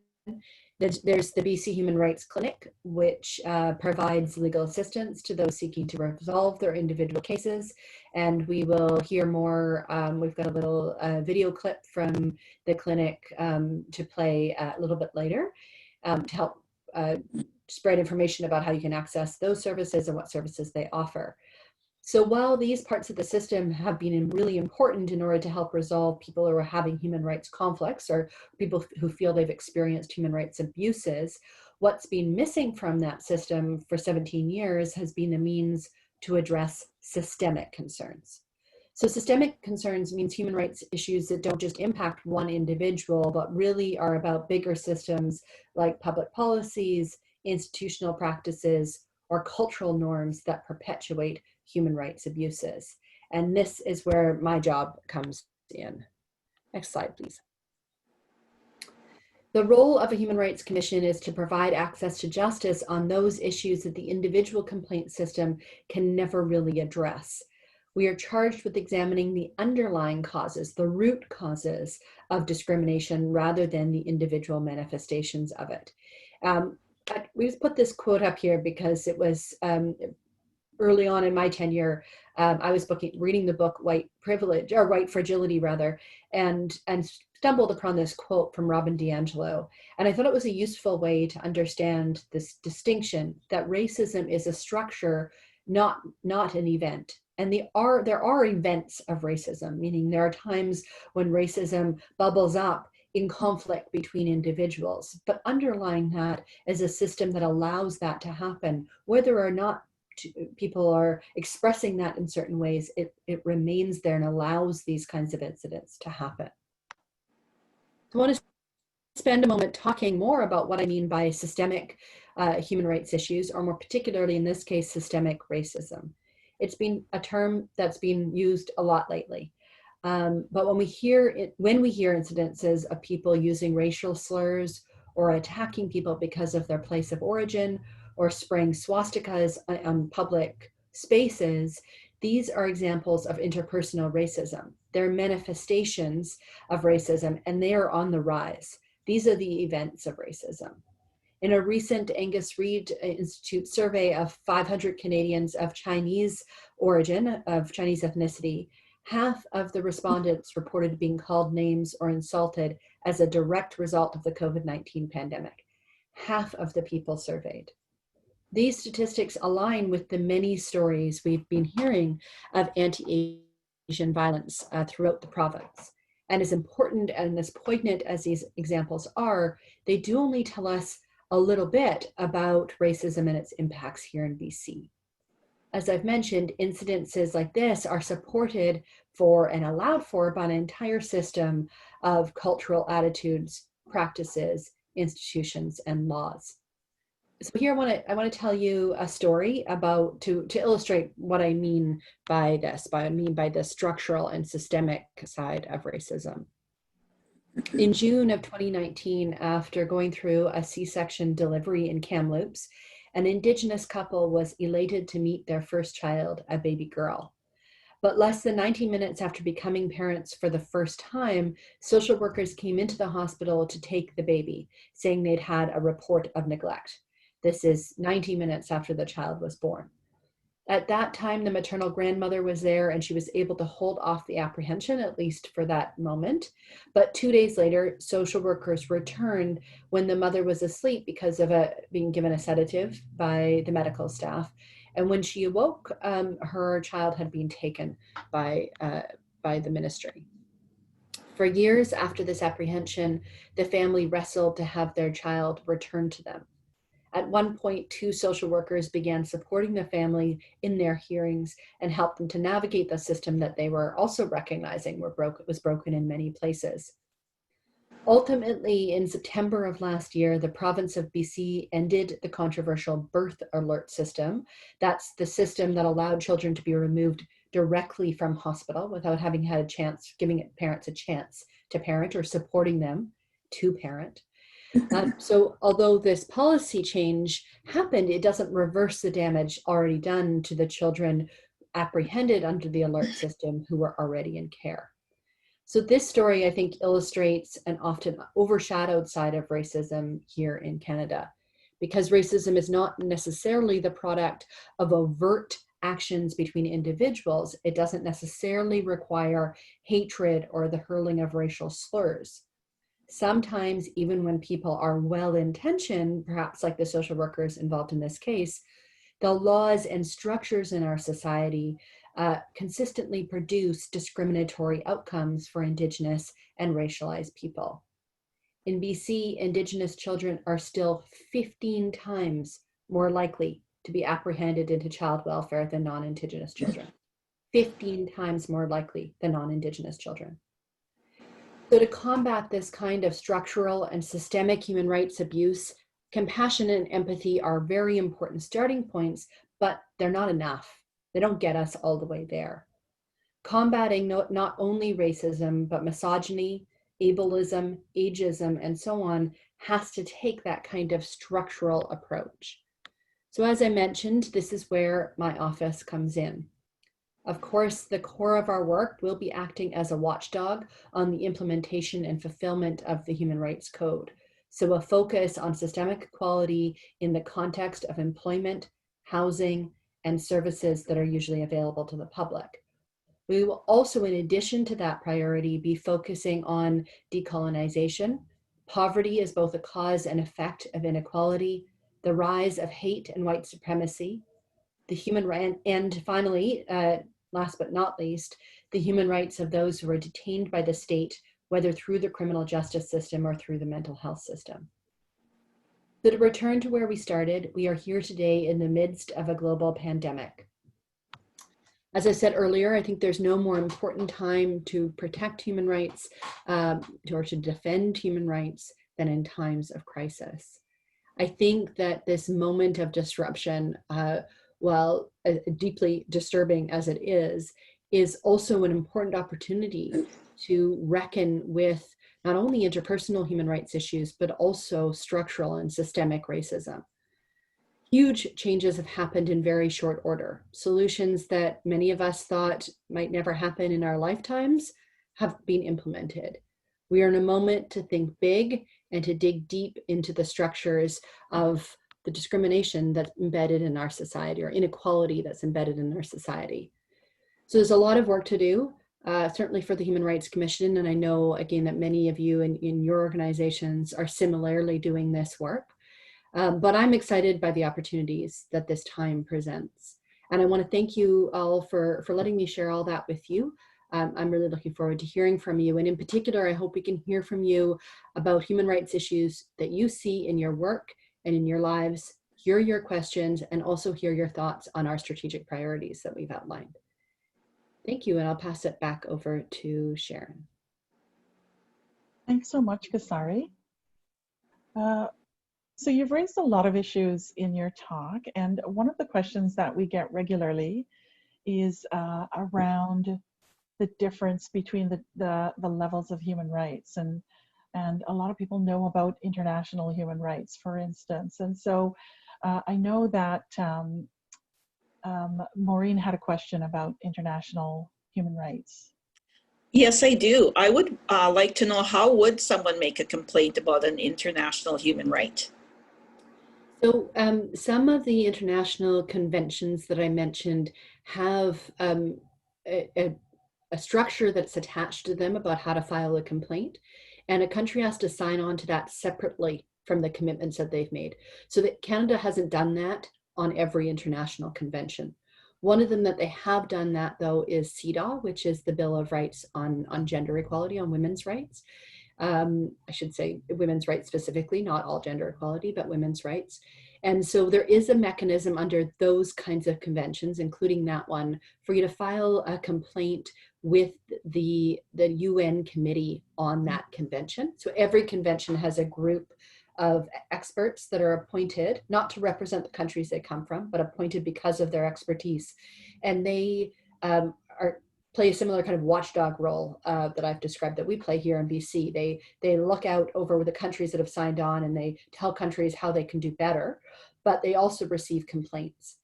There's the BC Human Rights Clinic, which provides legal assistance to those seeking to resolve their individual cases. And we will hear more. We've got a little video clip from the clinic to play a little bit later to help spread information about how you can access those services and what services they offer. So while these parts of the system have been really important in order to help resolve people who are having human rights conflicts or people who feel they've experienced human rights abuses, what's been missing from that system for 17 years has been the means to address systemic concerns. So systemic concerns means human rights issues that don't just impact one individual, but really are about bigger systems like public policies, institutional practices, or cultural norms that perpetuate human rights abuses. And this is where my job comes in. Next slide, please. The role of a Human Rights Commission is to provide access to justice on those issues that the individual complaint system can never really address. We are charged with examining the underlying causes, the root causes of discrimination rather than the individual manifestations of it. We put this quote up here because it was early on in my tenure. I was reading the book White Privilege, or White Fragility rather, and stumbled upon this quote from Robin DiAngelo. And I thought it was a useful way to understand this distinction that racism is a structure, not an event. And there are events of racism, meaning there are times when racism bubbles up in conflict between individuals. But underlying that is a system that allows that to happen. Whether or not people are expressing that in certain ways, it remains there and allows these kinds of incidents to happen. I want to spend a moment talking more about what I mean by systemic human rights issues, or more particularly in this case, systemic racism. It's been a term that's been used a lot lately. But when we hear incidences of people using racial slurs or attacking people because of their place of origin or spraying swastikas on public spaces, these are examples of interpersonal racism. They're manifestations of racism, and they are on the rise. These are the events of racism. In a recent Angus Reid Institute survey of 500 Canadians of Chinese origin, of Chinese ethnicity, half of the respondents reported being called names or insulted as a direct result of the COVID-19 pandemic. Half of the people surveyed. These statistics align with the many stories we've been hearing of anti-Asian violence throughout the province. And as important and as poignant as these examples are, they do only tell us a little bit about racism and its impacts here in BC. As I've mentioned, incidences like this are supported for and allowed for by an entire system of cultural attitudes, practices, institutions, and laws. So here I want to tell you a story about to illustrate what I mean by this, by the structural and systemic side of racism. In June of 2019, after going through a C-section delivery in Kamloops, an Indigenous couple was elated to meet their first child, a baby girl. But less than 90 minutes after becoming parents for the first time, social workers came into the hospital to take the baby, saying they'd had a report of neglect. This is 90 minutes after the child was born. At that time, the maternal grandmother was there and she was able to hold off the apprehension, at least for that moment. But 2 days later, social workers returned when the mother was asleep because of being given a sedative by the medical staff. And when she awoke, her child had been taken by the ministry. For years after this apprehension, the family wrestled to have their child returned to them. At one point, 2 social workers began supporting the family in their hearings and helped them to navigate the system that they were also recognizing was broken in many places. Ultimately, in September of last year, the province of BC ended the controversial birth alert system. That's the system that allowed children to be removed directly from hospital without having had a chance, giving parents a chance to parent or supporting them to parent. So although this policy change happened, it doesn't reverse the damage already done to the children apprehended under the alert system who were already in care. So this story, I think, illustrates an often overshadowed side of racism here in Canada, because racism is not necessarily the product of overt actions between individuals. It doesn't necessarily require hatred or the hurling of racial slurs. Sometimes, even when people are well-intentioned, perhaps like the social workers involved in this case, the laws and structures in our society consistently produce discriminatory outcomes for Indigenous and racialized people. In BC, Indigenous children are still 15 times more likely to be apprehended into child welfare than non-Indigenous children. 15 times more likely than non-Indigenous children. So to combat this kind of structural and systemic human rights abuse, compassion and empathy are very important starting points, but they're not enough. They don't get us all the way there. Combating not only racism, but misogyny, ableism, ageism, and so on has to take that kind of structural approach. So as I mentioned, this is where my office comes in. Of course, the core of our work will be acting as a watchdog on the implementation and fulfillment of the Human Rights Code. So a focus on systemic equality in the context of employment, housing, and services that are usually available to the public. We will also, in addition to that priority, be focusing on decolonization, poverty as both a cause and effect of inequality, the rise of hate and white supremacy, the human right, and finally, last but not least, the human rights of those who are detained by the state, whether through the criminal justice system or through the mental health system. So to return to where we started, we are here today in the midst of a global pandemic. As I said earlier, I think there's no more important time to protect human rights or to defend human rights than in times of crisis. I think that this moment of disruption, while deeply disturbing as it is also an important opportunity to reckon with not only interpersonal human rights issues, but also structural and systemic racism. Huge changes have happened in very short order. Solutions that many of us thought might never happen in our lifetimes have been implemented. We are in a moment to think big and to dig deep into the structures of the discrimination that's embedded in our society, or inequality that's embedded in our society. So there's a lot of work to do, certainly for the Human Rights Commission, and I know again that many of you in your organizations are similarly doing this work. But I'm excited by the opportunities that this time presents. And I want to thank you all for letting me share all that with you. I'm really looking forward to hearing from you. And in particular, I hope we can hear from you about human rights issues that you see in your work and in your lives, hear your questions, and also hear your thoughts on our strategic priorities that we've outlined. Thank you, and I'll pass it back over to Sharon. Thanks so much, Kasari. So you've raised a lot of issues in your talk, and one of the questions that we get regularly is around the difference between the levels of human rights, and a lot of people know about international human rights, for instance. And so I know that Maureen had a question about international human rights. Yes, I do. I would like to know, how would someone make a complaint about an international human right? So some of the international conventions that I mentioned have a structure that's attached to them about how to file a complaint, and a country has to sign on to that separately from the commitments that they've made. So that Canada hasn't done that on every international convention. One of them that they have done that, though, is CEDAW, which is the Bill of Rights on gender equality, on women's rights. I should say women's rights specifically, not all gender equality, but women's rights. And so there is a mechanism under those kinds of conventions, including that one, for you to file a complaint with the UN committee on that convention. So every convention has a group of experts that are appointed, not to represent the countries they come from, but appointed because of their expertise. And they play a similar kind of watchdog role that I've described that we play here in BC. They look out over the countries that have signed on, and they tell countries how they can do better, but they also receive complaints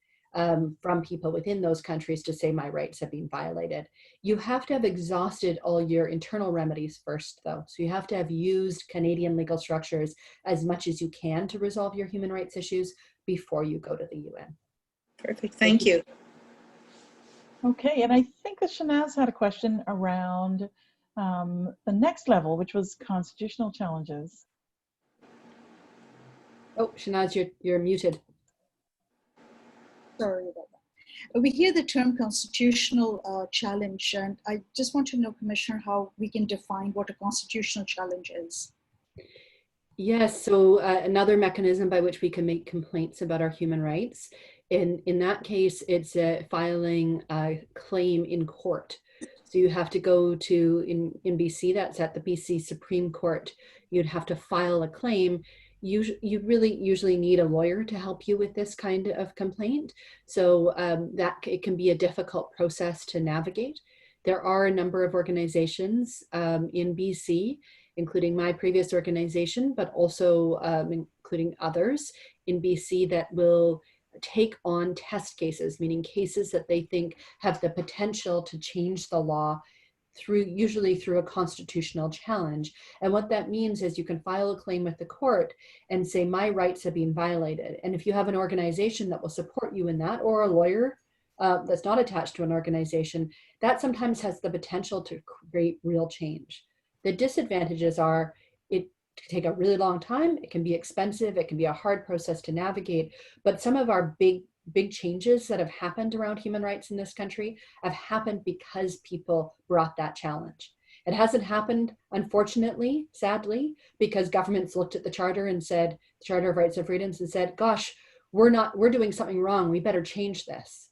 from people within those countries to say my rights have been violated. You have to have exhausted all your internal remedies first, though. So you have to have used Canadian legal structures as much as you can to resolve your human rights issues before you go to the UN. Perfect, thank you. Okay, and I think that Shanaz had a question around the next level, which was constitutional challenges. Oh, Shanaz, you're muted. Sorry about that. We hear the term constitutional challenge, and I just want to know, Commissioner, how we can define what a constitutional challenge is. Yes, so another mechanism by which we can make complaints about our human rights. In that case, it's filing a claim in court. So you have to go to, in BC, that's at the BC Supreme Court, you'd have to file a claim. You really usually need a lawyer to help you with this kind of complaint. So that it can be a difficult process to navigate. There are a number of organizations in BC, including my previous organization, but also including others in BC that will take on test cases, meaning cases that they think have the potential to change the law usually through a constitutional challenge. And what that means is you can file a claim with the court and say, my rights have been violated. And if you have an organization that will support you in that, or a lawyer that's not attached to an organization, that sometimes has the potential to create real change. The disadvantages are it can take a really long time, it can be expensive, it can be a hard process to navigate, but some of our big changes that have happened around human rights in this country have happened because people brought that challenge. It hasn't happened, unfortunately, sadly, because governments looked at the Charter and said, the Charter of Rights and Freedoms, and said, gosh, we're doing something wrong, we better change this.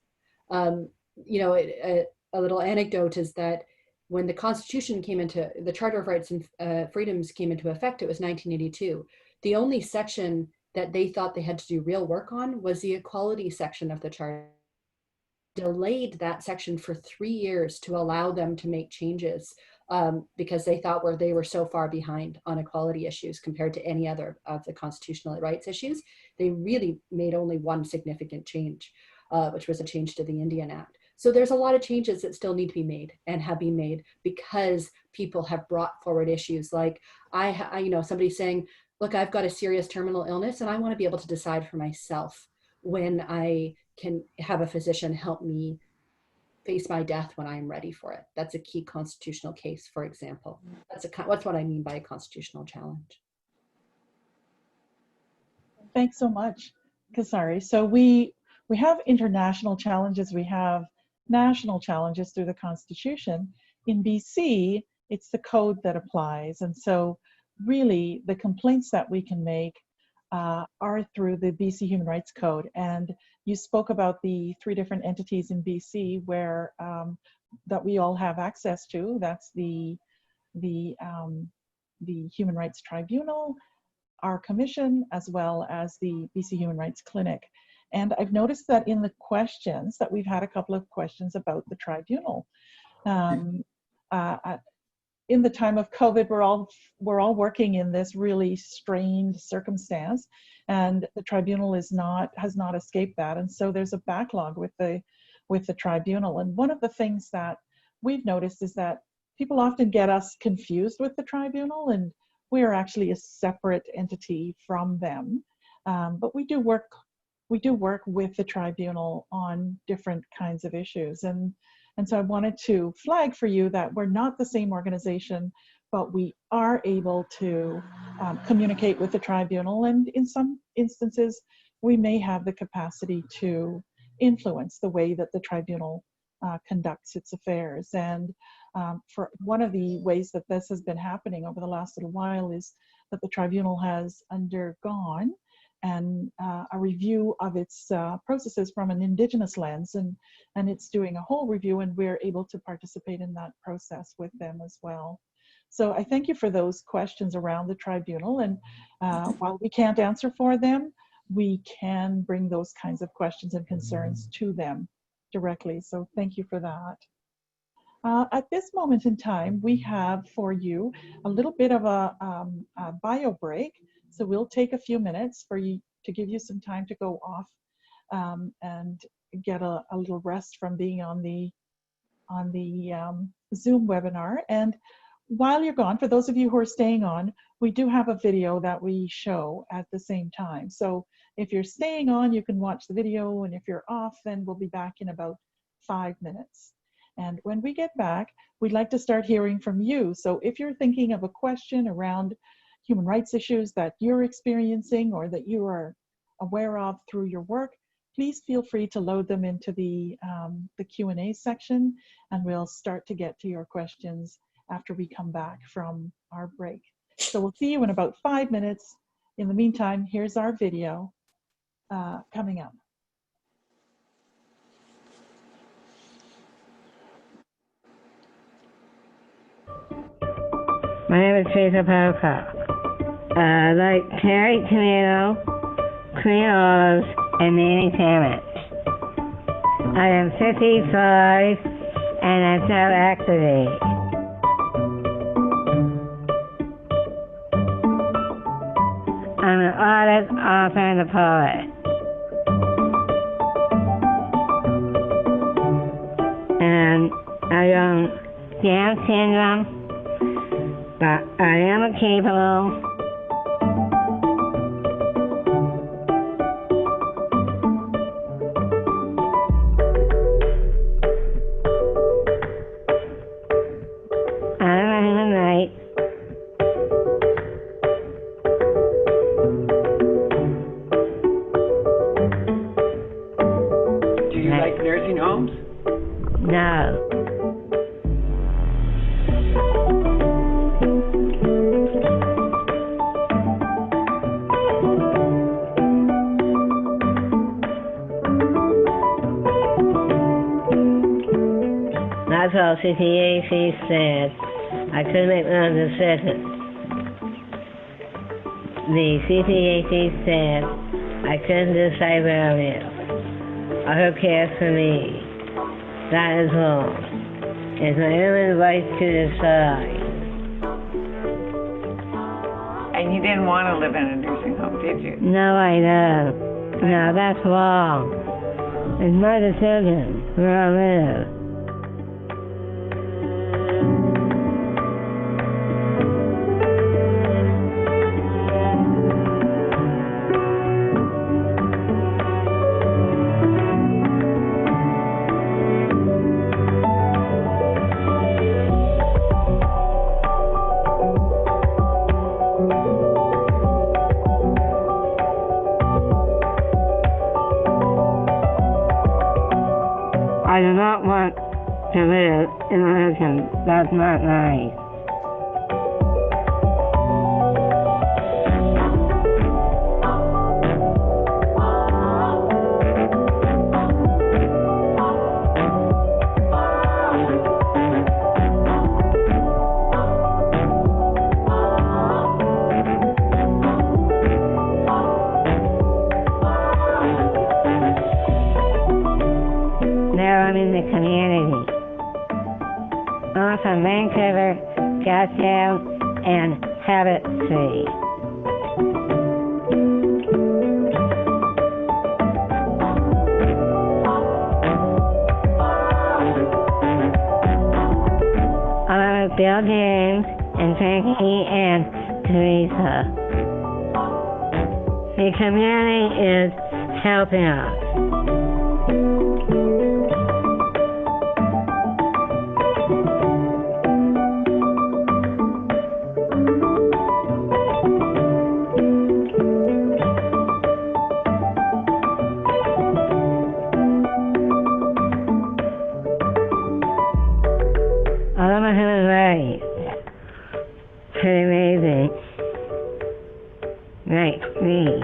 You know, a little anecdote is that when the Constitution came into, the Charter of Rights and Freedoms came into effect, it was 1982. The only section that they thought they had to do real work on was the equality section of the Charter. Delayed that section for 3 years to allow them to make changes because they thought they were so far behind on equality issues compared to any other of the constitutional rights issues. They really made only one significant change, which was a change to the Indian Act. So there's a lot of changes that still need to be made and have been made because people have brought forward issues like you know, somebody saying, look, I've got a serious terminal illness and I want to be able to decide for myself when I can have a physician help me face my death when I'm ready for it. That's a key constitutional case, for example. That's what I mean by a constitutional challenge. Thanks so much, Kasari. So we have international challenges, we have national challenges through the Constitution. In BC, it's the code that applies. And so really the complaints that we can make are through the BC Human Rights Code. And you spoke about the 3 different entities in BC where that we all have access to. That's the Human Rights Tribunal, our commission, as well as the BC Human Rights Clinic. And I've noticed that in the questions that we've had a couple of questions about the tribunal. In the time of COVID, we're all working in this really strained circumstance, and the tribunal has not escaped that. And so there's a backlog with the tribunal. And one of the things that we've noticed is that people often get us confused with the tribunal, and we are actually a separate entity from them. But we do work with the tribunal on different kinds of issues. And so I wanted to flag for you that we're not the same organization, but we are able to communicate with the tribunal. And in some instances, we may have the capacity to influence the way that the tribunal conducts its affairs. And for one of the ways that this has been happening over the last little while is that the tribunal has undergone a review of its processes from an Indigenous lens, and it's doing a whole review, and we're able to participate in that process with them as well. So I thank you for those questions around the tribunal, and while we can't answer for them, we can bring those kinds of questions and concerns to them directly. So thank you for that. At this moment in time, we have for you a little bit of a bio break. So we'll take a few minutes for you to give you some time to go off and get a little rest from being on the Zoom webinar. And while you're gone, for those of you who are staying on, we do have a video that we show at the same time. So if you're staying on, you can watch the video, and if you're off, then we'll be back in about 5 minutes. And when we get back, we'd like to start hearing from you. So if you're thinking of a question around human rights issues that you're experiencing or that you are aware of through your work, please feel free to load them into the Q&A section, and we'll start to get to your questions after we come back from our break. So we'll see you in about 5 minutes. In the meantime, here's our video coming up. My name is Teresa Pocock. I like cherry tomato, green olives, and Manny sandwich. I am 55 and I sell activate. I'm an artist, author, and a poet. And I own Down syndrome. But I am capable. I am a human right. Do you like nursing homes? No. That's all CTAC said. I couldn't make my own decision. The CTAC said I couldn't decide where I live, or who cares for me. That is wrong. It's my own right to decide. And you didn't want to live in a nursing home, did you? No, I don't. No, that's wrong. It's my decision where I live. I do not want to live in a religion that's not nice. I'm in the community. I'm from Vancouver, Gastown, and Habit City. I'm with Bill James and Frankie and Teresa. The community is helping us. I'm a human rights. Pretty amazing. Right, me.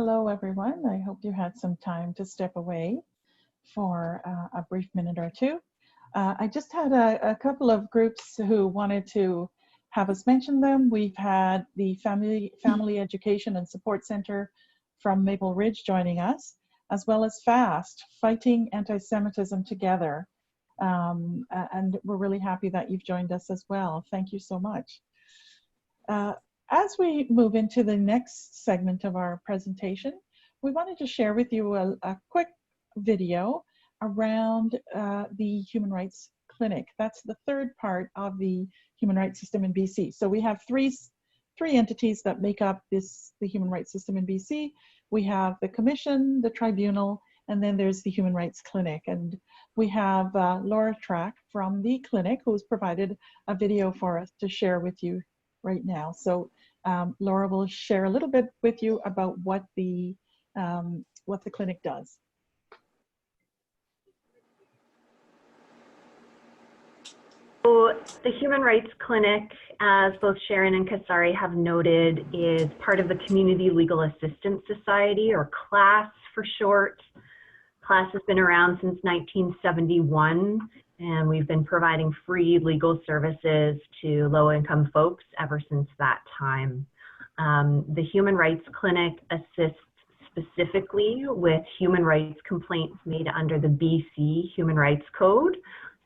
Hello, everyone. I hope you had some time to step away for a brief minute or two. I just had a couple of groups who wanted to have us mention them. We've had the Family Education and Support Center from Maple Ridge joining us, as well as FAST, Fighting Anti-Semitism Together. And we're really happy that you've joined us as well. Thank you so much. As we move into the next segment of our presentation, we wanted to share with you a quick video around the Human Rights Clinic. That's the third part of the human rights system in BC. So we have three entities that make up the human rights system in BC. We have the Commission, the Tribunal, and then there's the Human Rights Clinic. And we have Laura Track from the clinic who's provided a video for us to share with you right now. So Laura will share a little bit with you about what the clinic does. So the Human Rights Clinic, as both Sharon and Kasari have noted, is part of the Community Legal Assistance Society, or CLASS for short. CLASS has been around since 1971, and we've been providing free legal services to low-income folks ever since that time. The Human Rights Clinic assists specifically with human rights complaints made under the BC Human Rights Code,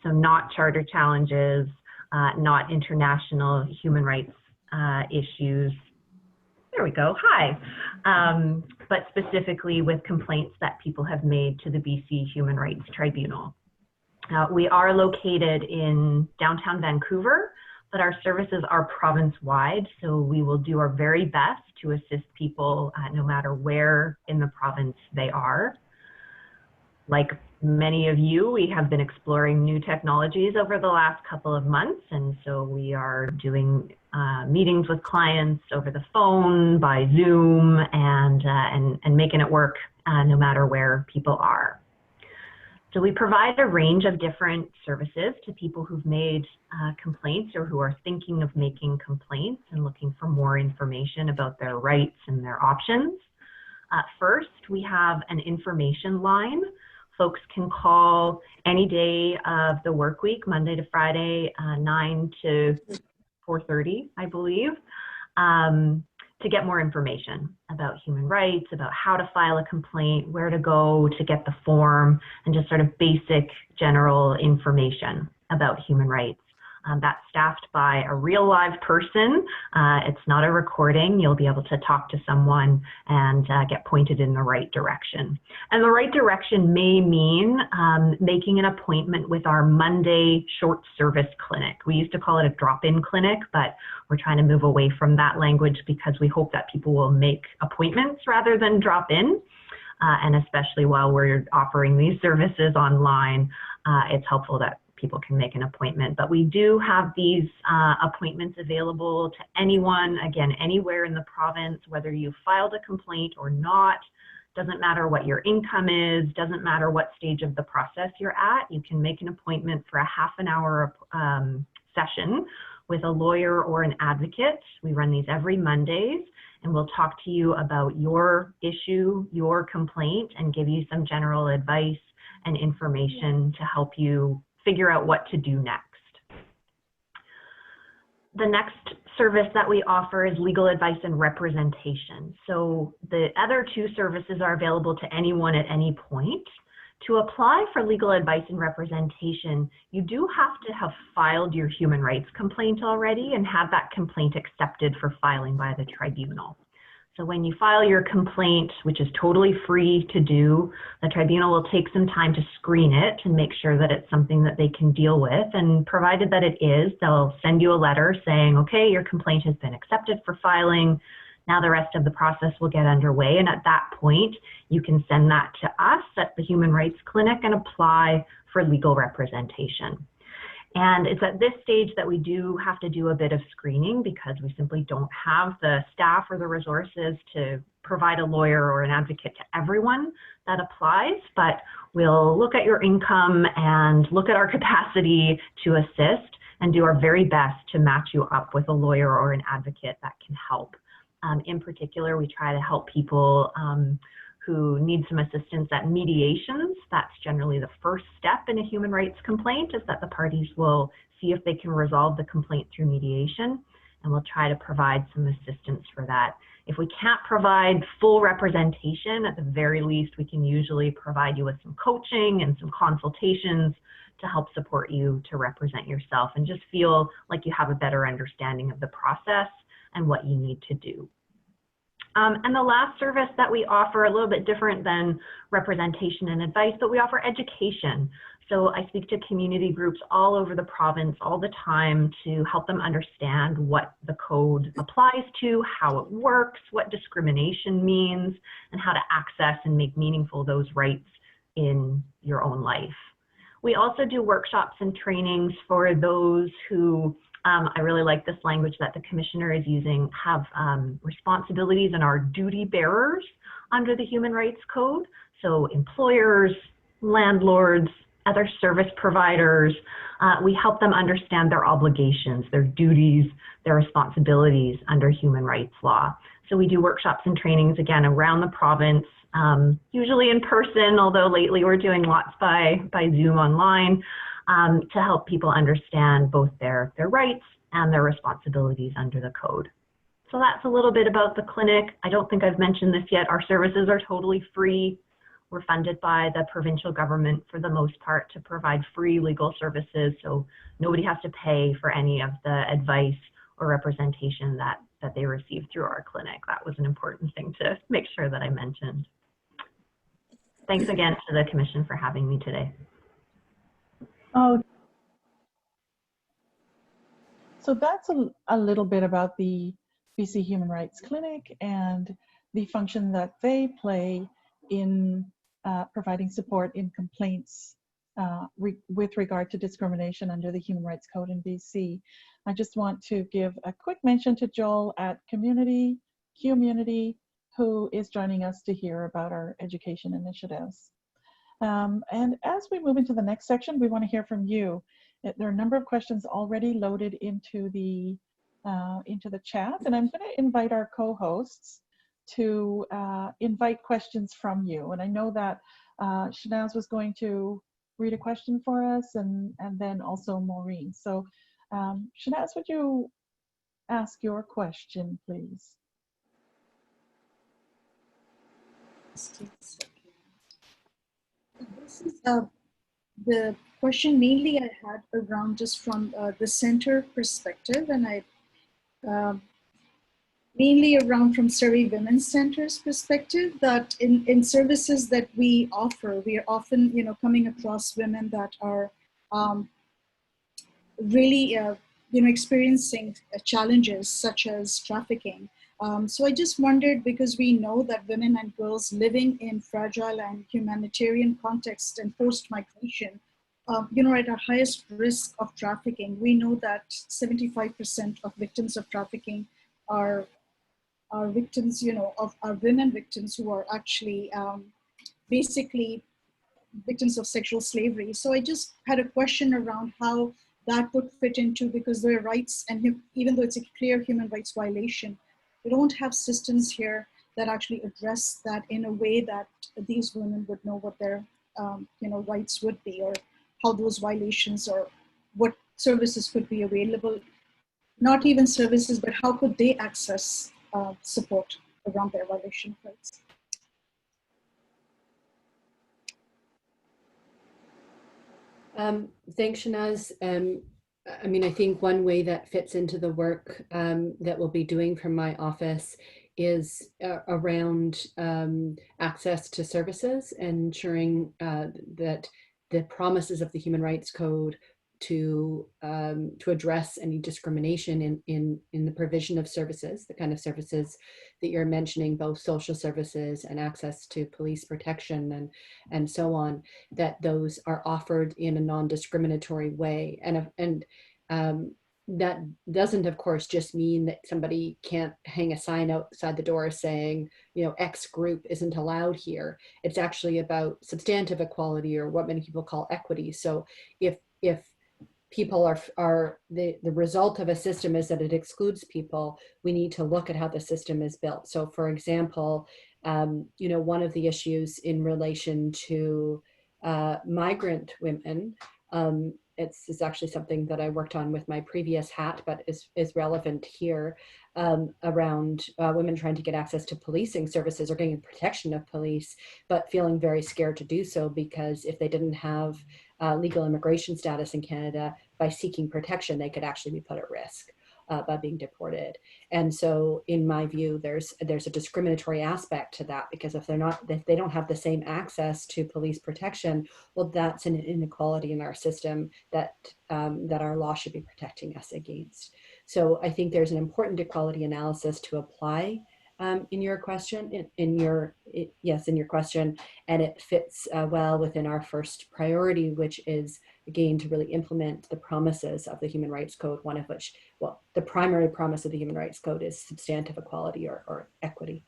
so not charter challenges, not international human rights issues. There we go, hi. But specifically with complaints that people have made to the BC Human Rights Tribunal. We are located in downtown Vancouver, but our services are province-wide, so we will do our very best to assist people no matter where in the province they are. Like many of you, we have been exploring new technologies over the last couple of months, and so we are doing meetings with clients over the phone, by Zoom, and making it work no matter where people are. So we provide a range of different services to people who've made complaints or who are thinking of making complaints and looking for more information about their rights and their options. First, we have an information line. Folks can call any day of the work week, Monday to Friday, 9 to 4:30, I believe, to get more information about human rights, about how to file a complaint, where to go to get the form, and just sort of basic general information about human rights. That's staffed by a real live person. It's not a recording. You'll be able to talk to someone and get pointed in the right direction. And the right direction may mean making an appointment with our Monday short service clinic. We used to call it a drop-in clinic, but we're trying to move away from that language because we hope that people will make appointments rather than drop in. And especially while we're offering these services online, it's helpful that people can make an appointment. But we do have these appointments available to anyone, again, anywhere in the province, whether you filed a complaint or not. Doesn't matter what your income is, doesn't matter what stage of the process you're at. You can make an appointment for a half an hour session with a lawyer or an advocate. We run these every Mondays, and we'll talk to you about your issue, your complaint, and give you some general advice and information to help you figure out what to do next. The next service that we offer is legal advice and representation. So the other two services are available to anyone at any point. To apply for legal advice and representation, you do have to have filed your human rights complaint already and have that complaint accepted for filing by the tribunal. So when you file your complaint, which is totally free to do, the tribunal will take some time to screen it and make sure that it's something that they can deal with. And provided that it is, they'll send you a letter saying, okay, your complaint has been accepted for filing. Now the rest of the process will get underway. And at that point, you can send that to us at the Human Rights Clinic and apply for legal representation. And it's at this stage that we do have to do a bit of screening because we simply don't have the staff or the resources to provide a lawyer or an advocate to everyone that applies, but we'll look at your income and look at our capacity to assist and do our very best to match you up with a lawyer or an advocate that can help. In particular, we try to help people who need some assistance at mediations. That's generally the first step in a human rights complaint, is that the parties will see if they can resolve the complaint through mediation, and we'll try to provide some assistance for that. If we can't provide full representation, at the very least, we can usually provide you with some coaching and some consultations to help support you to represent yourself and just feel like you have a better understanding of the process and what you need to do. And the last service that we offer, a little bit different than representation and advice, but we offer education. So I speak to community groups all over the province all the time to help them understand what the code applies to, how it works, what discrimination means, and how to access and make meaningful those rights in your own life. We also do workshops and trainings for those who, I really like this language that the commissioner is using, have responsibilities and are duty bearers under the Human Rights Code. So employers, landlords, other service providers, we help them understand their obligations, their duties, their responsibilities under human rights law. So we do workshops and trainings, again, around the province, usually in person, although lately we're doing lots by Zoom online, to help people understand both their rights and their responsibilities under the code. So that's a little bit about the clinic. I don't think I've mentioned this yet. Our services are totally free. We're funded by the provincial government for the most part to provide free legal services, so nobody has to pay for any of the advice or representation that they receive through our clinic. That was an important thing to make sure that I mentioned. Thanks again to the Commission for having me today. Oh, so that's a little bit about the BC Human Rights Clinic and the function that they play in providing support in complaints with regard to discrimination under the Human Rights Code in BC. I just want to give a quick mention to Joel at Community, who is joining us to hear about our education initiatives. And as we move into the next section, we want to hear from you. There are a number of questions already loaded into the chat, and I'm going to invite our co-hosts to invite questions from you. And I know that Shanaz was going to read a question for us, and then also Maureen. So Shanaz, would you ask your question, please? This is the question mainly I had around just from the center perspective, and I mainly around from Surrey Women's Center's perspective, that in services that we offer, we are often coming across women that are really experiencing challenges such as trafficking. So I just wondered, because we know that women and girls living in fragile and humanitarian context and forced migration, are at our highest risk of trafficking. We know that 75% of victims of trafficking are victims, are women victims who are actually basically victims of sexual slavery. So I just had a question around how that would fit into, because their rights, and even though it's a clear human rights violation, we don't have systems here that actually address that in a way that these women would know what their rights would be, or how those violations, or what services could be available. Not even services, but how could they access support around their violation rights? Thanks, Shanaz. I mean, I think one way that fits into the work that we'll be doing from my office is around access to services, and ensuring that the promises of the Human Rights Code to address any discrimination in the provision of services, the kind of services that you're mentioning, both social services and access to police protection and so on, that those are offered in a non-discriminatory way. And that doesn't, of course, just mean that somebody can't hang a sign outside the door saying, X group isn't allowed here. It's actually about substantive equality, or what many people call equity. So if people are the result of a system is that it excludes people, we need to look at how the system is built. So for example, you know, one of the issues in relation to migrant women, it's actually something that I worked on with my previous hat, but is relevant here, around women trying to get access to policing services or getting protection of police, but feeling very scared to do so because if they didn't have legal immigration status in Canada, by seeking protection, they could actually be put at risk by being deported. And so in my view, there's a discriminatory aspect to that, because if they don't have the same access to police protection, well, that's an inequality in our system that that our law should be protecting us against. So I think there's an important equality analysis to apply in your question, in your question, and it fits well within our first priority, which is again to really implement the promises of the Human Rights Code. One of which, well, the primary promise of the Human Rights Code is substantive equality or equity.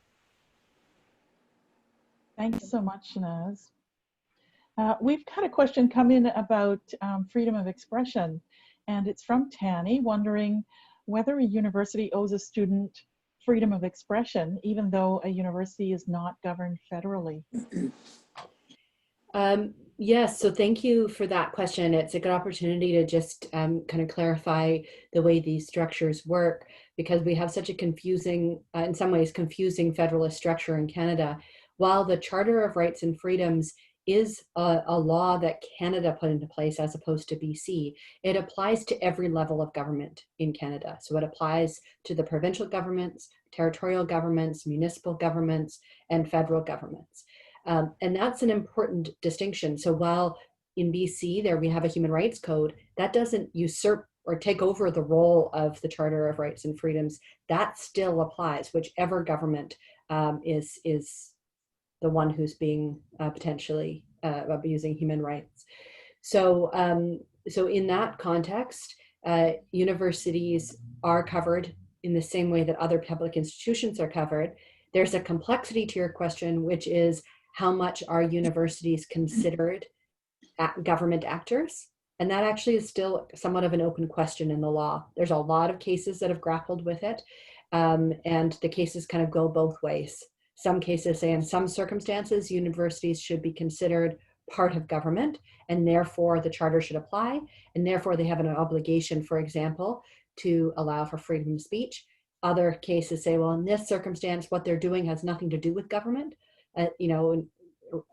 Thanks so much, Shanaz. We've had a question come in about freedom of expression, and it's from Tanny, wondering whether a university owes a student freedom of expression, even though a university is not governed federally. Yes, so thank you for that question. It's a good opportunity to just kind of clarify the way these structures work, because we have such a confusing, in some ways, confusing federalist structure in Canada. While the Charter of Rights and Freedoms is a law that Canada put into place as opposed to BC, it applies to every level of government in Canada. So it applies to the provincial governments, territorial governments, municipal governments, and federal governments. And that's an important distinction. So while in BC there we have a Human Rights Code, that doesn't usurp or take over the role of the Charter of Rights and Freedoms. That still applies, whichever government is the one who's being potentially abusing human rights. So, so in that context, universities are covered in the same way that other public institutions are covered. There's a complexity to your question, which is how much are universities considered government actors? And that actually is still somewhat of an open question in the law. There's a lot of cases that have grappled with it, and the cases kind of go both ways. Some cases say in some circumstances, universities should be considered part of government, and therefore the charter should apply, and therefore they have an obligation, for example, to allow for freedom of speech. Other cases say, well, in this circumstance, what they're doing has nothing to do with government. You know,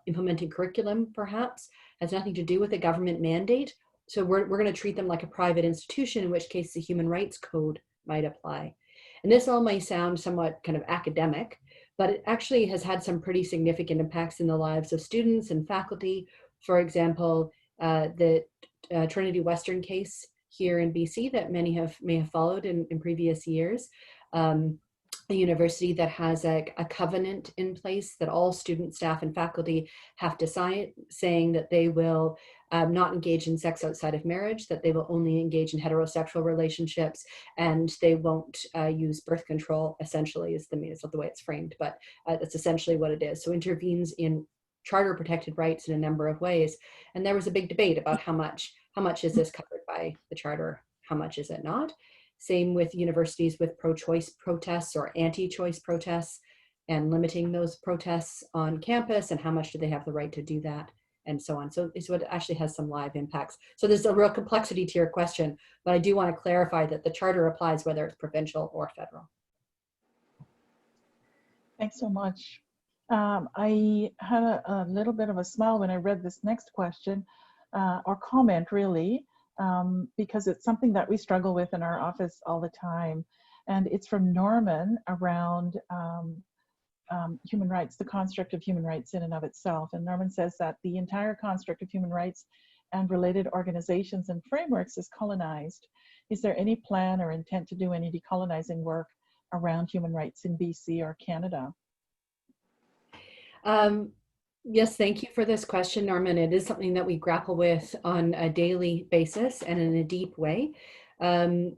implementing curriculum perhaps has nothing to do with a government mandate. So we're going to treat them like a private institution, in which case the Human Rights Code might apply. And this all may sound somewhat kind of academic, but it actually has had some pretty significant impacts in the lives of students and faculty. For example, the Trinity Western case here in BC that many may have followed in previous years. A university that has a covenant in place that all students, staff, and faculty have to sign, saying that they will not engage in sex outside of marriage, that they will only engage in heterosexual relationships, and they won't use birth control, essentially, is not the way it's framed, but that's essentially what it is. So intervenes in charter protected rights in a number of ways. And there was a big debate about how much is this covered by the charter, how much is it not? Same with universities with pro-choice protests or anti-choice protests, and limiting those protests on campus, and how much do they have the right to do that, and so on. So it actually has some live impacts. So there's a real complexity to your question, but I do want to clarify that the charter applies whether it's provincial or federal. Thanks so much. I had a little bit of a smile when I read this next question, or comment really, because it's something that we struggle with in our office all the time. And it's from Norman around human rights, the construct of human rights in and of itself. And Norman says that the entire construct of human rights and related organizations and frameworks is colonized. Is there any plan or intent to do any decolonizing work around human rights in BC or Canada? Yes, thank you for this question, Norman. It is something that we grapple with on a daily basis and in a deep way.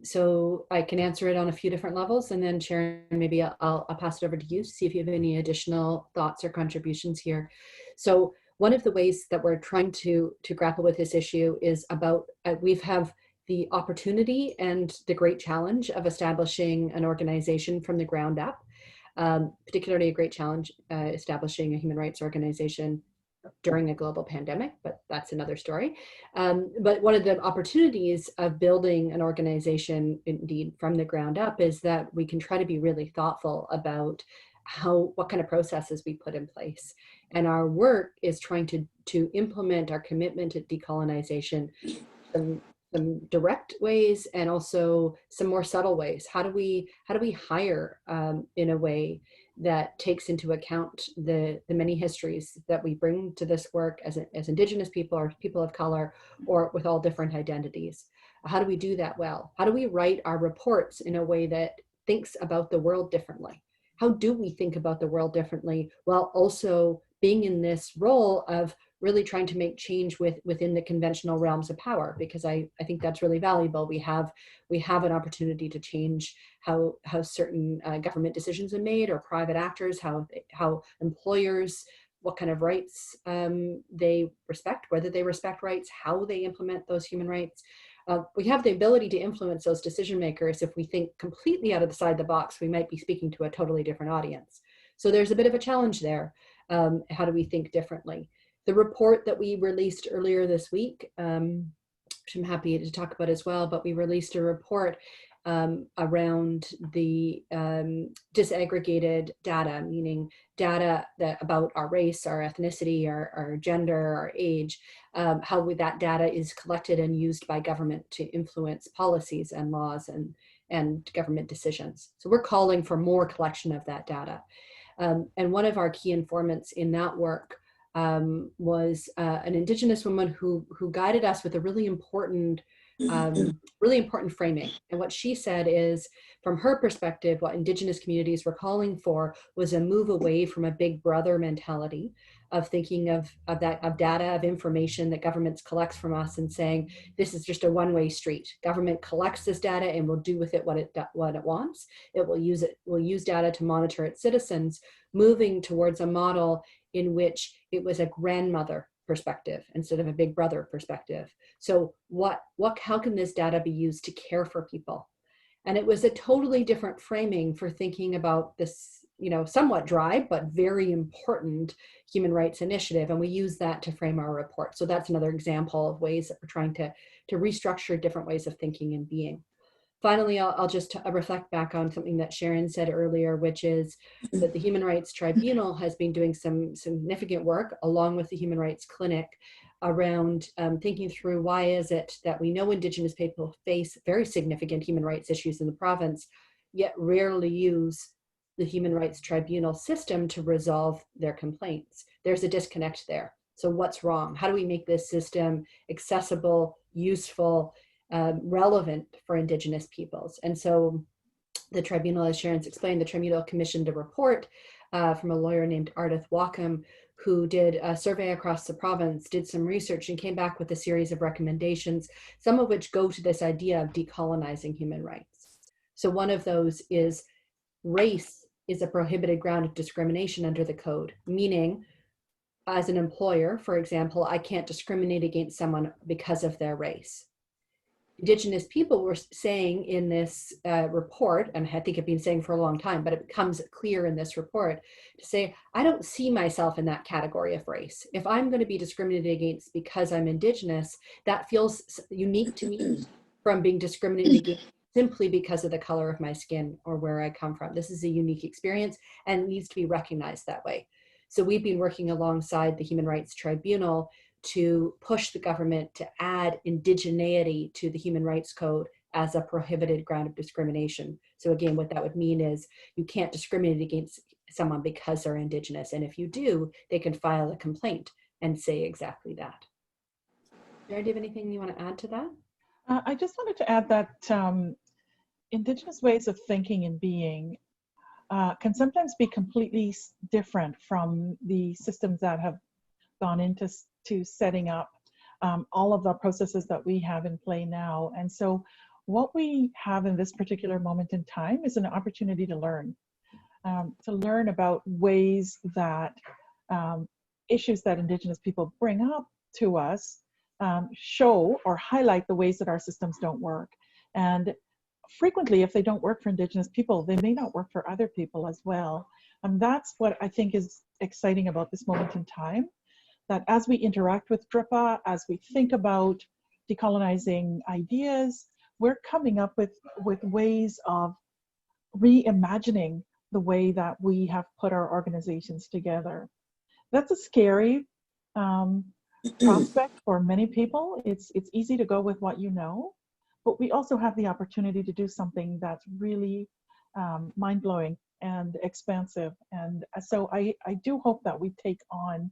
So I can answer it on a few different levels, and then Sharon, maybe I'll pass it over to you to see if you have any additional thoughts or contributions here. So one of the ways that we're trying to grapple with this issue is about, we have the opportunity and the great challenge of establishing an organization from the ground up, particularly a great challenge establishing a human rights organization during a global pandemic, but that's another story. But one of the opportunities of building an organization, indeed, from the ground up, is that we can try to be really thoughtful about what kind of processes we put in place. And our work is trying to implement our commitment to decolonization, some direct ways and also some more subtle ways. How do we hire in a way that takes into account the many histories that we bring to this work as Indigenous people or people of color or with all different identities? How do we do that well? How do we write our reports in a way that thinks about the world differently? How do we think about the world differently while also being in this role of really trying to make change within the conventional realms of power? Because I think that's really valuable. We have an opportunity to change how certain government decisions are made, or private actors, how employers, what kind of rights they respect, whether they respect rights, how they implement those human rights. We have the ability to influence those decision makers. If we think completely outside the box, we might be speaking to a totally different audience. So there's a bit of a challenge there. How do we think differently? The report that we released earlier this week, which I'm happy to talk about as well, but we released a report around the disaggregated data, meaning data about our race, our ethnicity, our gender, our age, how that data is collected and used by government to influence policies and laws and government decisions. So we're calling for more collection of that data. And one of our key informants in that work was an Indigenous woman who guided us with a really important framing. And what she said is, from her perspective, what Indigenous communities were calling for was a move away from a big brother mentality of thinking of data, of information that governments collects from us, and saying, this is just a one-way street. Government collects this data and will do with it what it wants. It will use data to monitor its citizens, moving towards a model in which it was a grandmother perspective instead of a big brother perspective. So how can this data be used to care for people? And it was a totally different framing for thinking about this, somewhat dry, but very important human rights initiative. And we use that to frame our report. So that's another example of ways that we're trying to restructure different ways of thinking and being. Finally, I'll just reflect back on something that Sharon said earlier, which is that the Human Rights Tribunal has been doing some significant work along with the Human Rights Clinic around thinking through why is it that we know Indigenous people face very significant human rights issues in the province, yet rarely use the Human Rights Tribunal system to resolve their complaints. There's a disconnect there. So what's wrong? How do we make this system accessible, useful, relevant for Indigenous peoples? And so the tribunal, as Sharon's explained, the tribunal commissioned a report from a lawyer named Ardith Wackham, who did a survey across the province, did some research, and came back with a series of recommendations, some of which go to this idea of decolonizing human rights. So one of those is race is a prohibited ground of discrimination under the code, meaning as an employer, for example, I can't discriminate against someone because of their race. Indigenous people were saying in this report, and I think I've been saying for a long time, but it becomes clear in this report, to say, I don't see myself in that category of race. If I'm going to be discriminated against because I'm Indigenous, that feels unique to me from being discriminated against simply because of the color of my skin or where I come from. This is a unique experience and needs to be recognized that way. So we've been working alongside the Human Rights Tribunal to push the government to add indigeneity to the Human Rights Code as a prohibited ground of discrimination. So again, what that would mean is you can't discriminate against someone because they're Indigenous. And if you do, they can file a complaint and say exactly that. Sharon, do you have anything you want to add to that? I just wanted to add that Indigenous ways of thinking and being can sometimes be completely different from the systems that have gone into setting up all of the processes that we have in play now. And so what we have in this particular moment in time is an opportunity to learn about ways that issues that Indigenous people bring up to us show or highlight the ways that our systems don't work. And frequently, if they don't work for Indigenous people, they may not work for other people as well. And that's what I think is exciting about this moment in time, that as we interact with DRIPA, as we think about decolonizing ideas, we're coming up with ways of reimagining the way that we have put our organizations together. That's a scary prospect for many people. It's easy to go with what you know, but we also have the opportunity to do something that's really mind-blowing and expansive. And so I do hope that we take on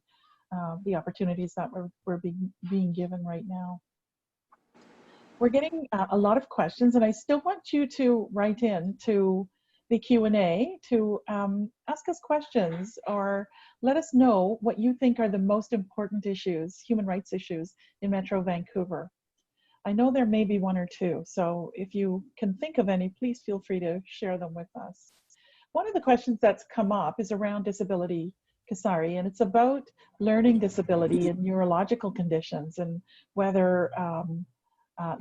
the opportunities that we're being given right now. We're getting a lot of questions, and I still want you to write in to the Q&A to ask us questions or let us know what you think are the most important issues, human rights issues in Metro Vancouver. I know there may be one or two, so if you can think of any, please feel free to share them with us. One of the questions that's come up is around disability, Kasari, and it's about learning disability and neurological conditions and whether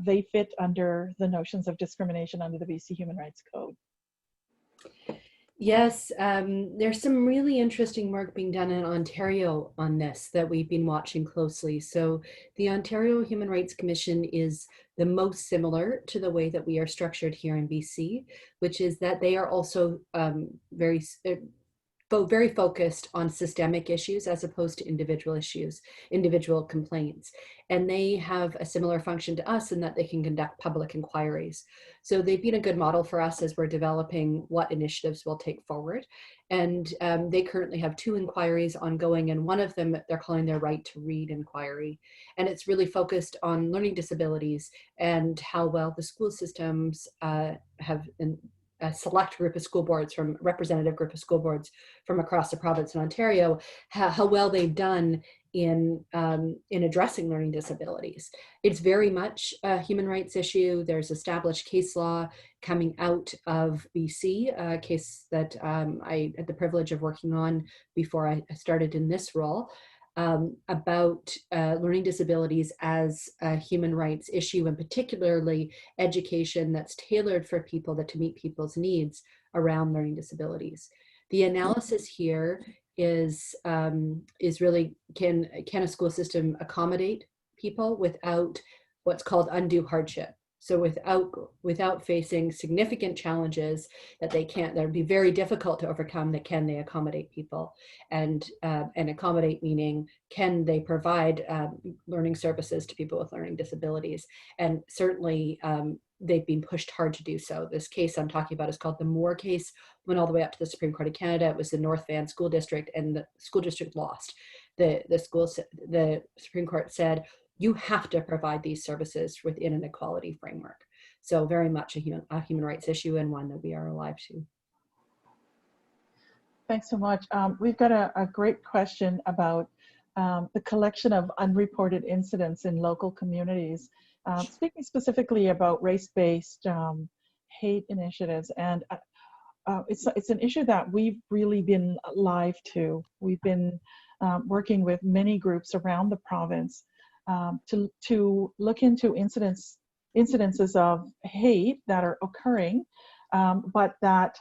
they fit under the notions of discrimination under the BC Human Rights Code. Yes, there's some really interesting work being done in Ontario on this that we've been watching closely. So the Ontario Human Rights Commission is the most similar to the way that we are structured here in BC, which is that they are also very focused on systemic issues as opposed to individual issues, individual complaints. And they have a similar function to us in that they can conduct public inquiries. So they've been a good model for us as we're developing what initiatives we'll take forward. And they currently have 2 inquiries ongoing, and one of them they're calling their Right to Read inquiry. And it's really focused on learning disabilities and how well the school systems have a select group of school boards, from representative group of school boards from across the province in Ontario, how well they've done in addressing learning disabilities. It's very much a human rights issue. There's established case law coming out of BC, a case that I had the privilege of working on before I started in this role, about learning disabilities as a human rights issue, and particularly education that's tailored for people, to meet people's needs around learning disabilities. The analysis here is really, can a school system accommodate people without what's called undue hardship? So without facing significant challenges that would be very difficult to overcome, that can they accommodate people? And accommodate meaning, can they provide learning services to people with learning disabilities? And certainly they've been pushed hard to do so. This case I'm talking about is called the Moore case, went all the way up to the Supreme Court of Canada. It was the North Van School District, and the school district lost. The Supreme Court said, you have to provide these services within an equality framework. So very much a human rights issue, and one that we are alive to. Thanks so much. We've got a great question about the collection of unreported incidents in local communities, speaking specifically about race-based hate initiatives. And it's an issue that we've really been live to. We've been working with many groups around the province to look into incidences of hate that are occurring, but that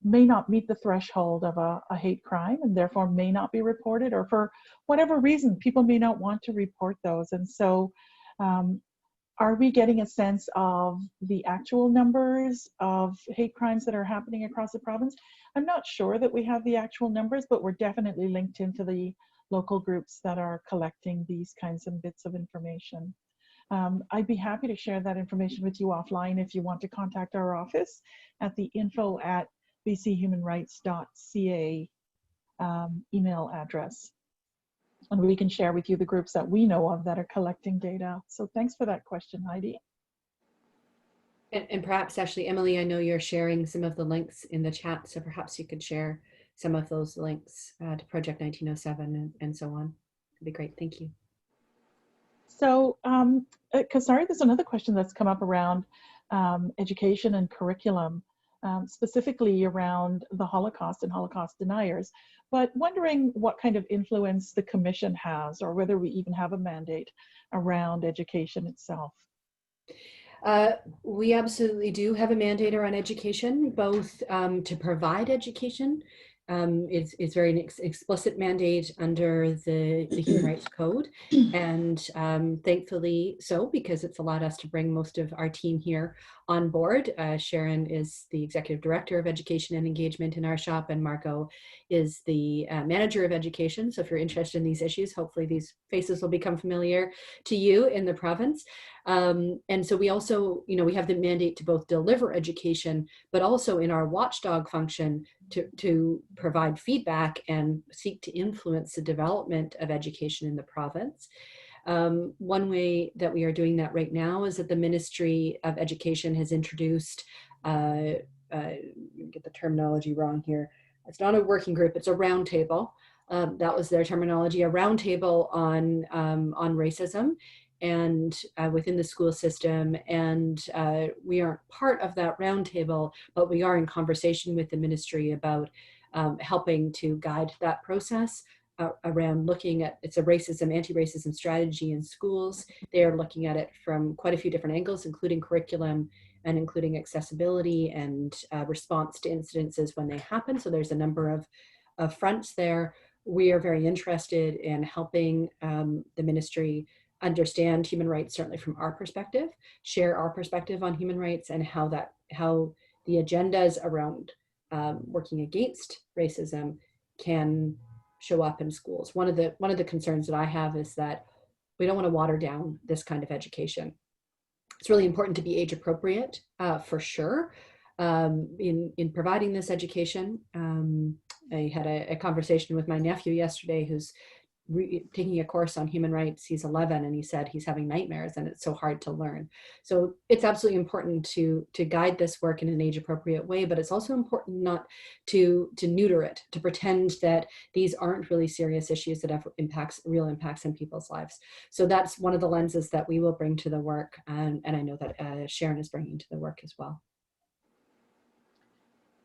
may not meet the threshold of a hate crime, and therefore may not be reported, or for whatever reason, people may not want to report those. And so are we getting a sense of the actual numbers of hate crimes that are happening across the province? I'm not sure that we have the actual numbers, but we're definitely linked into the local groups that are collecting these kinds of bits of information. I'd be happy to share that information with you offline if you want to contact our office at the info@bchumanrights.ca email address. And we can share with you the groups that we know of that are collecting data. So thanks for that question, Heidi. And perhaps actually, Emily, I know you're sharing some of the links in the chat, so perhaps you could share some of those links to Project 1907 and so on. That'd be great, thank you. So, Kasari, there's another question that's come up around education and curriculum. specifically around the Holocaust and Holocaust deniers, but wondering what kind of influence the Commission has, or whether we even have a mandate around education itself. We absolutely do have a mandate around education, both to provide education. It's very explicit mandate under the Human Rights Code, and thankfully so, because it's allowed us to bring most of our team here on board. Sharon is the Executive Director of Education and Engagement in our shop, and Marco is the Manager of Education. So if you're interested in these issues, hopefully these faces will become familiar to you in the province. And so we also, we have the mandate to both deliver education, but also in our watchdog function to provide feedback and seek to influence the development of education in the province. One way that we are doing that right now is that the Ministry of Education has introduced, get the terminology wrong here, it's not a working group, it's a roundtable. That was their terminology, a roundtable on racism and within the school system. And we aren't part of that roundtable, but we are in conversation with the ministry about helping to guide that process around looking at, it's a racism, anti-racism strategy in schools. They are looking at it from quite a few different angles, including curriculum and including accessibility and response to incidences when they happen. So there's a number of fronts there. We are very interested in helping the ministry understand human rights, certainly from our perspective, share our perspective on human rights and how the agendas around working against racism can show up in schools. One of the concerns that I have is that we don't want to water down this kind of education. It's really important to be age appropriate for sure in providing this education. I had a conversation with my nephew yesterday who's taking a course on human rights. He's 11 and he said he's having nightmares and it's so hard to learn. So it's absolutely important to guide this work in an age appropriate way, but it's also important not to neuter it, to pretend that these aren't really serious issues that have real impacts in people's lives. So that's one of the lenses that we will bring to the work, and I know that Sharon is bringing to the work as well.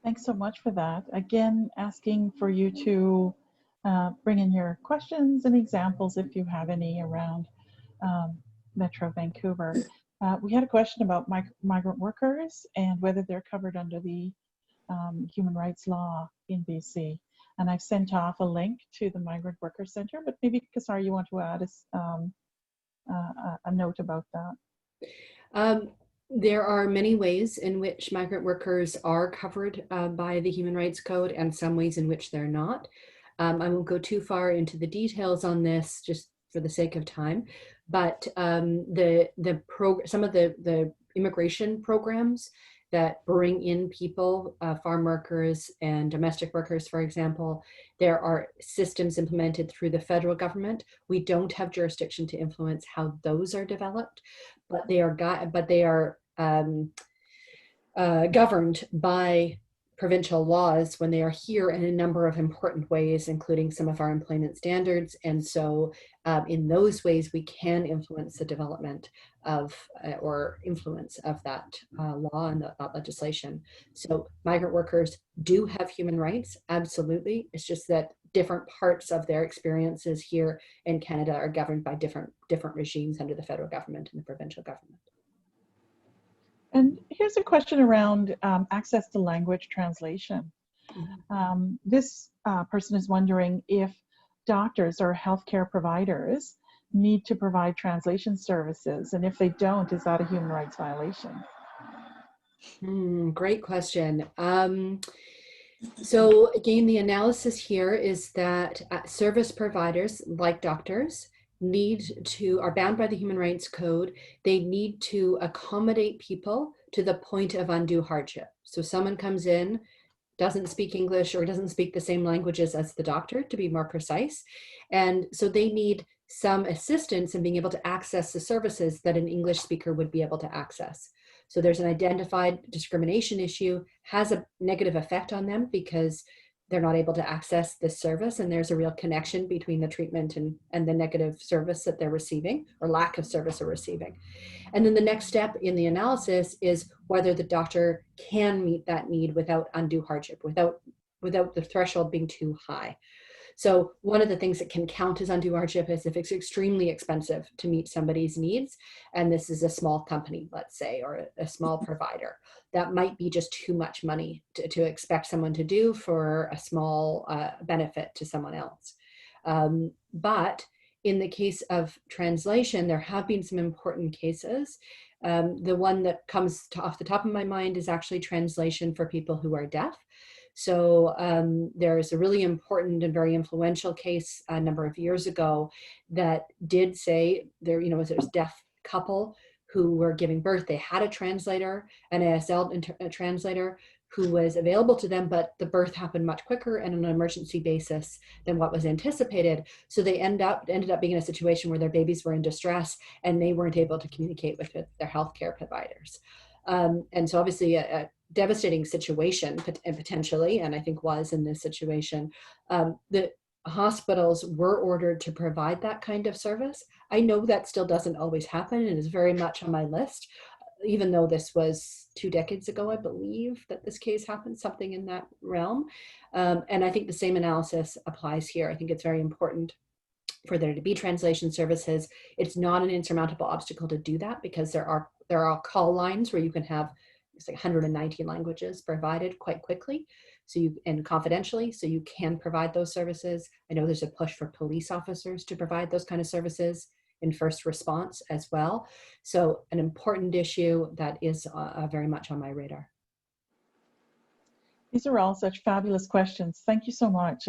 Thanks so much for that. Again, asking for you to bring in your questions and examples if you have any around Metro Vancouver. We had a question about migrant workers and whether they're covered under the human rights law in BC. And I've sent off a link to the Migrant Worker Center, but maybe Kasar, you want to add a note about that? There are many ways in which migrant workers are covered by the Human Rights Code and some ways in which they're not. I won't go too far into the details on this just for the sake of time, but some of the immigration programs that bring in people, farm workers and domestic workers, for example, there are systems implemented through the federal government. We don't have jurisdiction to influence how those are developed, but they are governed by provincial laws when they are here in a number of important ways, including some of our employment standards. And so in those ways, we can influence the development of or influence of that law and that legislation. So migrant workers do have human rights, absolutely. It's just that different parts of their experiences here in Canada are governed by different regimes under the federal government and the provincial government. And here's a question around access to language translation. This person is wondering if doctors or healthcare providers need to provide translation services, and if they don't, is that a human rights violation? Great question. So again, the analysis here is that service providers like doctors are bound by the Human Rights Code. They need to accommodate people to the point of undue hardship. So someone comes in, doesn't speak English or doesn't speak the same languages as the doctor, to be more precise. And so they need some assistance in being able to access the services that an English speaker would be able to access. So there's an identified discrimination issue, has a negative effect on them because they're not able to access this service, and there's a real connection between the treatment and the negative service that they're receiving, or lack of service they're receiving. And then the next step in the analysis is whether the doctor can meet that need without undue hardship, without the threshold being too high. So one of the things that can count as undue hardship is if it's extremely expensive to meet somebody's needs, and this is a small company, let's say, or a small provider. That might be just too much money to expect someone to do for a small benefit to someone else. But in the case of translation, there have been some important cases. The one that comes off the top of my mind is actually translation for people who are deaf. So there's a really important and very influential case a number of years ago that did say there was a deaf couple who were giving birth. They had a translator, an ASL translator who was available to them, but the birth happened much quicker and on an emergency basis than what was anticipated. So they ended up being in a situation where their babies were in distress and they weren't able to communicate with their healthcare providers. And so obviously a devastating situation potentially, and I think was in this situation. The hospitals were ordered to provide that kind of service. I know that still doesn't always happen and is very much on my list, even though this was 2 decades ago, I believe that this case happened, something in that realm. And I think the same analysis applies here. I think it's very important for there to be translation services. It's not an insurmountable obstacle to do that because there are call lines where you can have it's like 119 languages provided quite quickly, and confidentially, so you can provide those services. I know there's a push for police officers to provide those kind of services in first response as well. So an important issue that is very much on my radar. These are all such fabulous questions. Thank you so much.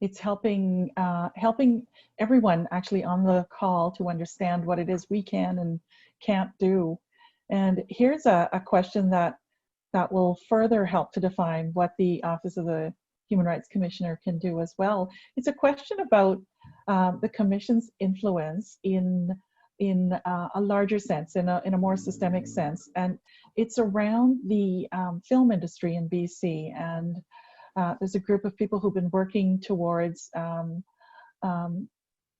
It's helping everyone actually on the call to understand what it is we can and can't do. And here's a question that will further help to define what the Office of the Human Rights Commissioner can do as well. It's a question about the Commission's influence in a larger sense, in a more systemic sense, and it's around the film industry in BC. And there's a group of people who've been working towards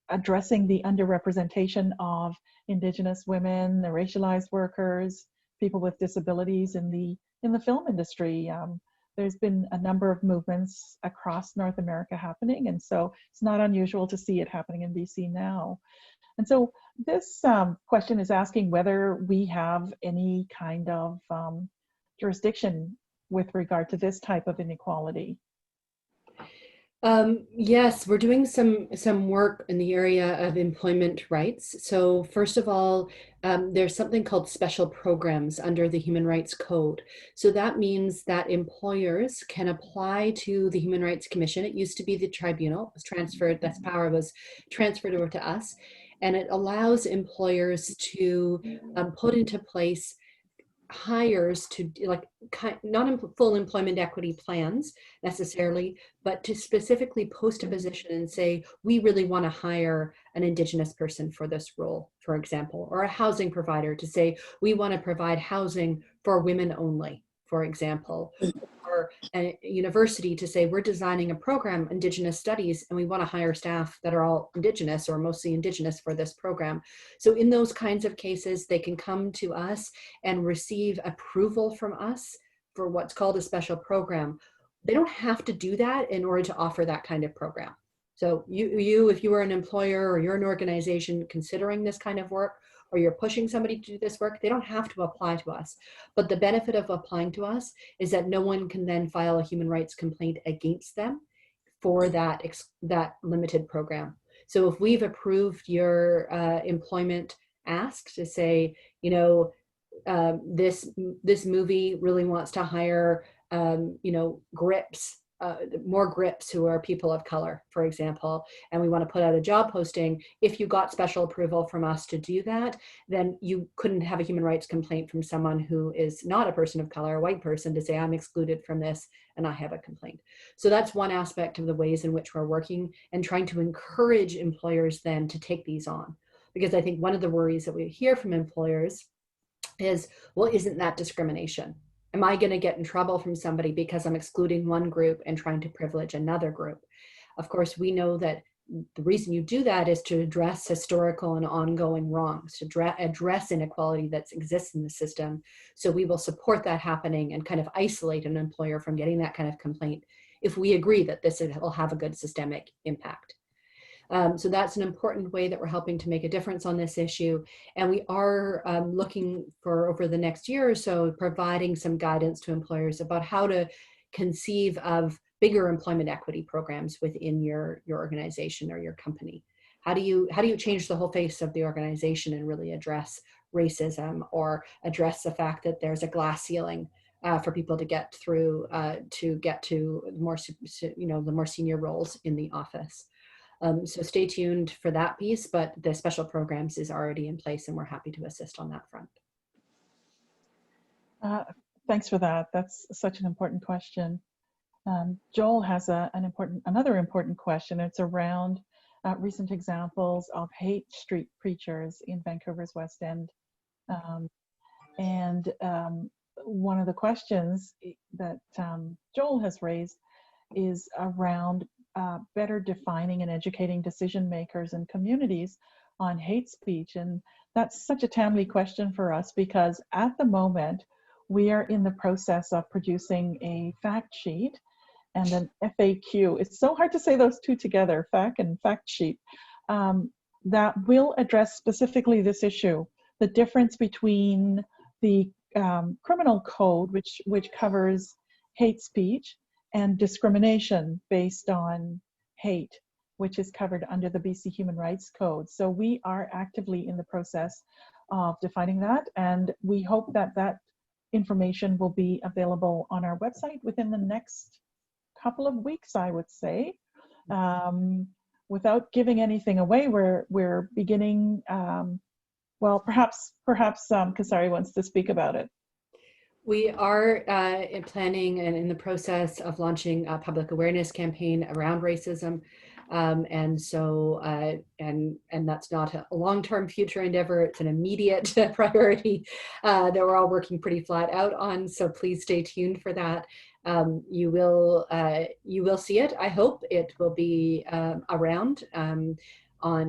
addressing the underrepresentation of Indigenous women, the racialized workers, people with disabilities in the film industry. There's been a number of movements across North America happening, and so it's not unusual to see it happening in BC now. And so this question is asking whether we have any kind of jurisdiction with regard to this type of inequality. Yes, we're doing some work in the area of employment rights. So first of all, there's something called special programs under the Human Rights Code. So that means that employers can apply to the Human Rights Commission. It used to be the tribunal. It was transferred, that power was transferred over to us. And it allows employers to put into place hires to not full employment equity plans necessarily, but to specifically post a position and say, we really want to hire an Indigenous person for this role, for example, or a housing provider to say, we want to provide housing for women only, for example, or a university to say, we're designing a program, Indigenous studies, and we want to hire staff that are all Indigenous or mostly Indigenous for this program. So in those kinds of cases, they can come to us and receive approval from us for what's called a special program. They don't have to do that in order to offer that kind of program. So if you are an employer or you're an organization considering this kind of work, or you're pushing somebody to do this work, they don't have to apply to us. But the benefit of applying to us is that no one can then file a human rights complaint against them for that limited program. So if we've approved your employment ask to say, this movie really wants to hire, grips, more grips who are people of color, for example, and we want to put out a job posting. If you got special approval from us to do that, then you couldn't have a human rights complaint from someone who is not a person of color, a white person, to say, I'm excluded from this and I have a complaint. So that's one aspect of the ways in which we're working and trying to encourage employers then to take these on. Because I think one of the worries that we hear from employers is, well, isn't that discrimination? am I going to get in trouble from somebody because I'm excluding one group and trying to privilege another group? Of course, we know that the reason you do that is to address historical and ongoing wrongs, to address inequality that exists in the system. So we will support that happening and kind of isolate an employer from getting that kind of complaint if we agree that this will have a good systemic impact. So that's an important way that we're helping to make a difference on this issue. And we are looking for, over the next year or so, providing some guidance to employers about how to conceive of bigger employment equity programs within your organization or your company. How do you change the whole face of the organization and really address racism, or address the fact that there's a glass ceiling for people to get through to get to more, the more senior roles in the office. So stay tuned for that piece, but the special programs is already in place and we're happy to assist on that front. Thanks for that. That's such an important question. Joel has another important question. It's around recent examples of hate street preachers in Vancouver's West End. One of the questions that Joel has raised is around better defining and educating decision makers and communities on hate speech. And that's such a timely question for us, because at the moment we are in the process of producing a fact sheet and an FAQ. It's so hard to say those two together, fact and fact sheet, that will address specifically this issue, the difference between the criminal code, which covers hate speech, and discrimination based on hate, which is covered under the BC Human Rights Code. So we are actively in the process of defining that, and we hope that that information will be available on our website within the next couple of weeks, I would say. Without giving anything away, we're beginning, well, perhaps Kasari wants to speak about it. We are planning and in the process of launching a public awareness campaign around racism. And that's not a long-term future endeavor. It's an immediate priority that we're all working pretty flat out on. So please stay tuned for that. You will see it. I hope it will be around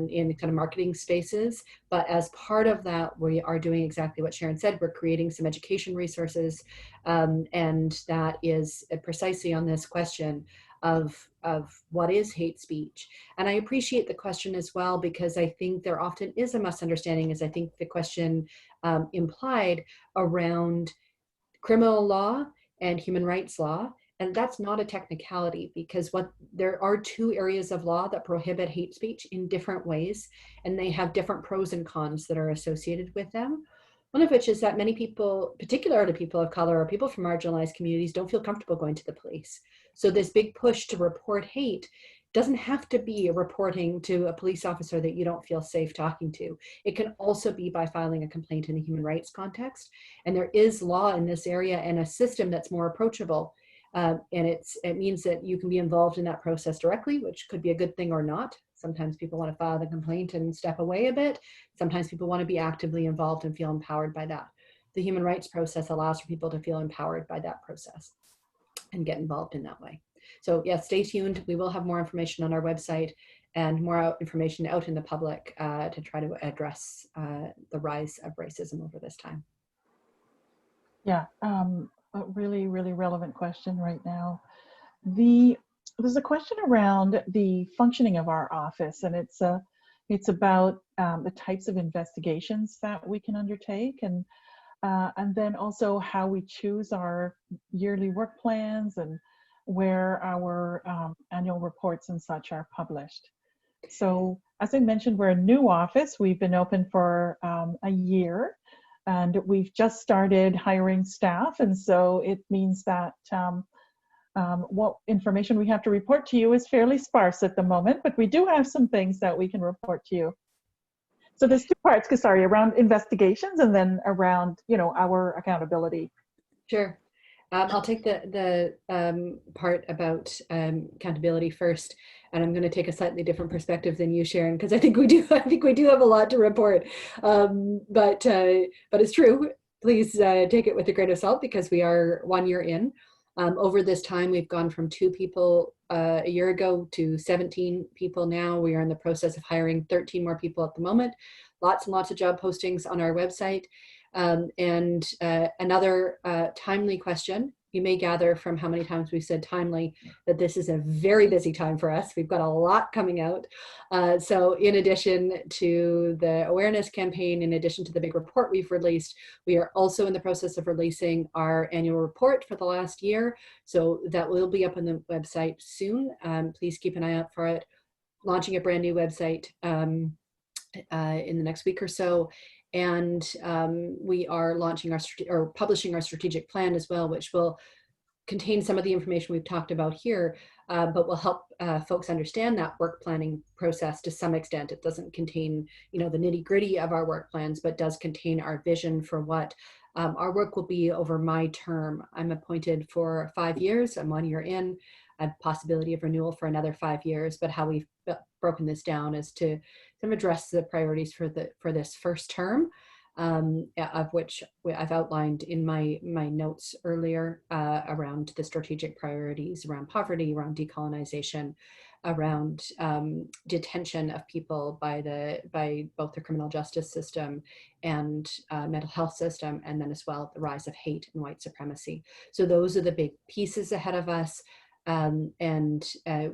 in kind of marketing spaces. But as part of that, we are doing exactly what Sharon said. We're creating some education resources, and that is precisely on this question of what is hate speech. And I appreciate the question as well, because I think there often is a misunderstanding, as I think the question implied, around criminal law and human rights law. And that's not a technicality, because there are two areas of law that prohibit hate speech in different ways, and they have different pros and cons that are associated with them. One of which is that many people, particularly people of color or people from marginalized communities, don't feel comfortable going to the police. So this big push to report hate doesn't have to be a reporting to a police officer that you don't feel safe talking to. It can also be by filing a complaint in a human rights context. And there is law in this area and a system that's more approachable. And it means that you can be involved in that process directly, which could be a good thing or not. Sometimes people want to file the complaint and step away a bit. Sometimes people want to be actively involved and feel empowered by that. The human rights process allows for people to feel empowered by that process and get involved in that way. So yeah, stay tuned. We will have more information on our website and more information out in the public to try to address the rise of racism over this time. Yeah. A really, really relevant question right now. There's a question around the functioning of our office, and it's about the types of investigations that we can undertake, and then also how we choose our yearly work plans and where our annual reports and such are published. So as I mentioned, we're a new office. We've been open for a year. And we've just started hiring staff, and so it means that what information we have to report to you is fairly sparse at the moment, but we do have some things that we can report to you. So there's two parts, Kasari, around investigations and then around, our accountability. Sure. I'll take the part about accountability first, and I'm going to take a slightly different perspective than you, Sharon, because I think we do have a lot to report. But it's true. please take it with a grain of salt because we are 1 year in. Over this time, we've gone from 2 people a year ago to 17 people now. We are in the process of hiring 13 more people at the moment. Lots and lots of job postings on our website. And another timely question, you may gather from how many times we've said timely that this is a very busy time for us. We've got a lot coming out. So in addition to the awareness campaign, in addition to the big report we've released, we are also in the process of releasing our annual report for the last year. So that will be up on the website soon. Please keep an eye out for it. Launching a brand new website in the next week or so. And we are launching or publishing our strategic plan as well, which will contain some of the information we've talked about here, but will help folks understand that work planning process to some extent. It doesn't contain, the nitty gritty of our work plans, but does contain our vision for what our work will be over my term. I'm appointed for 5 years. I'm 1 year in. A possibility of renewal for another 5 years, but how we've broken this down is to address the priorities for this first term, of which I've outlined in my notes earlier around the strategic priorities around poverty, around decolonization, around detention of people by both the criminal justice system and mental health system, and then as well the rise of hate and white supremacy. So those are the big pieces ahead of us.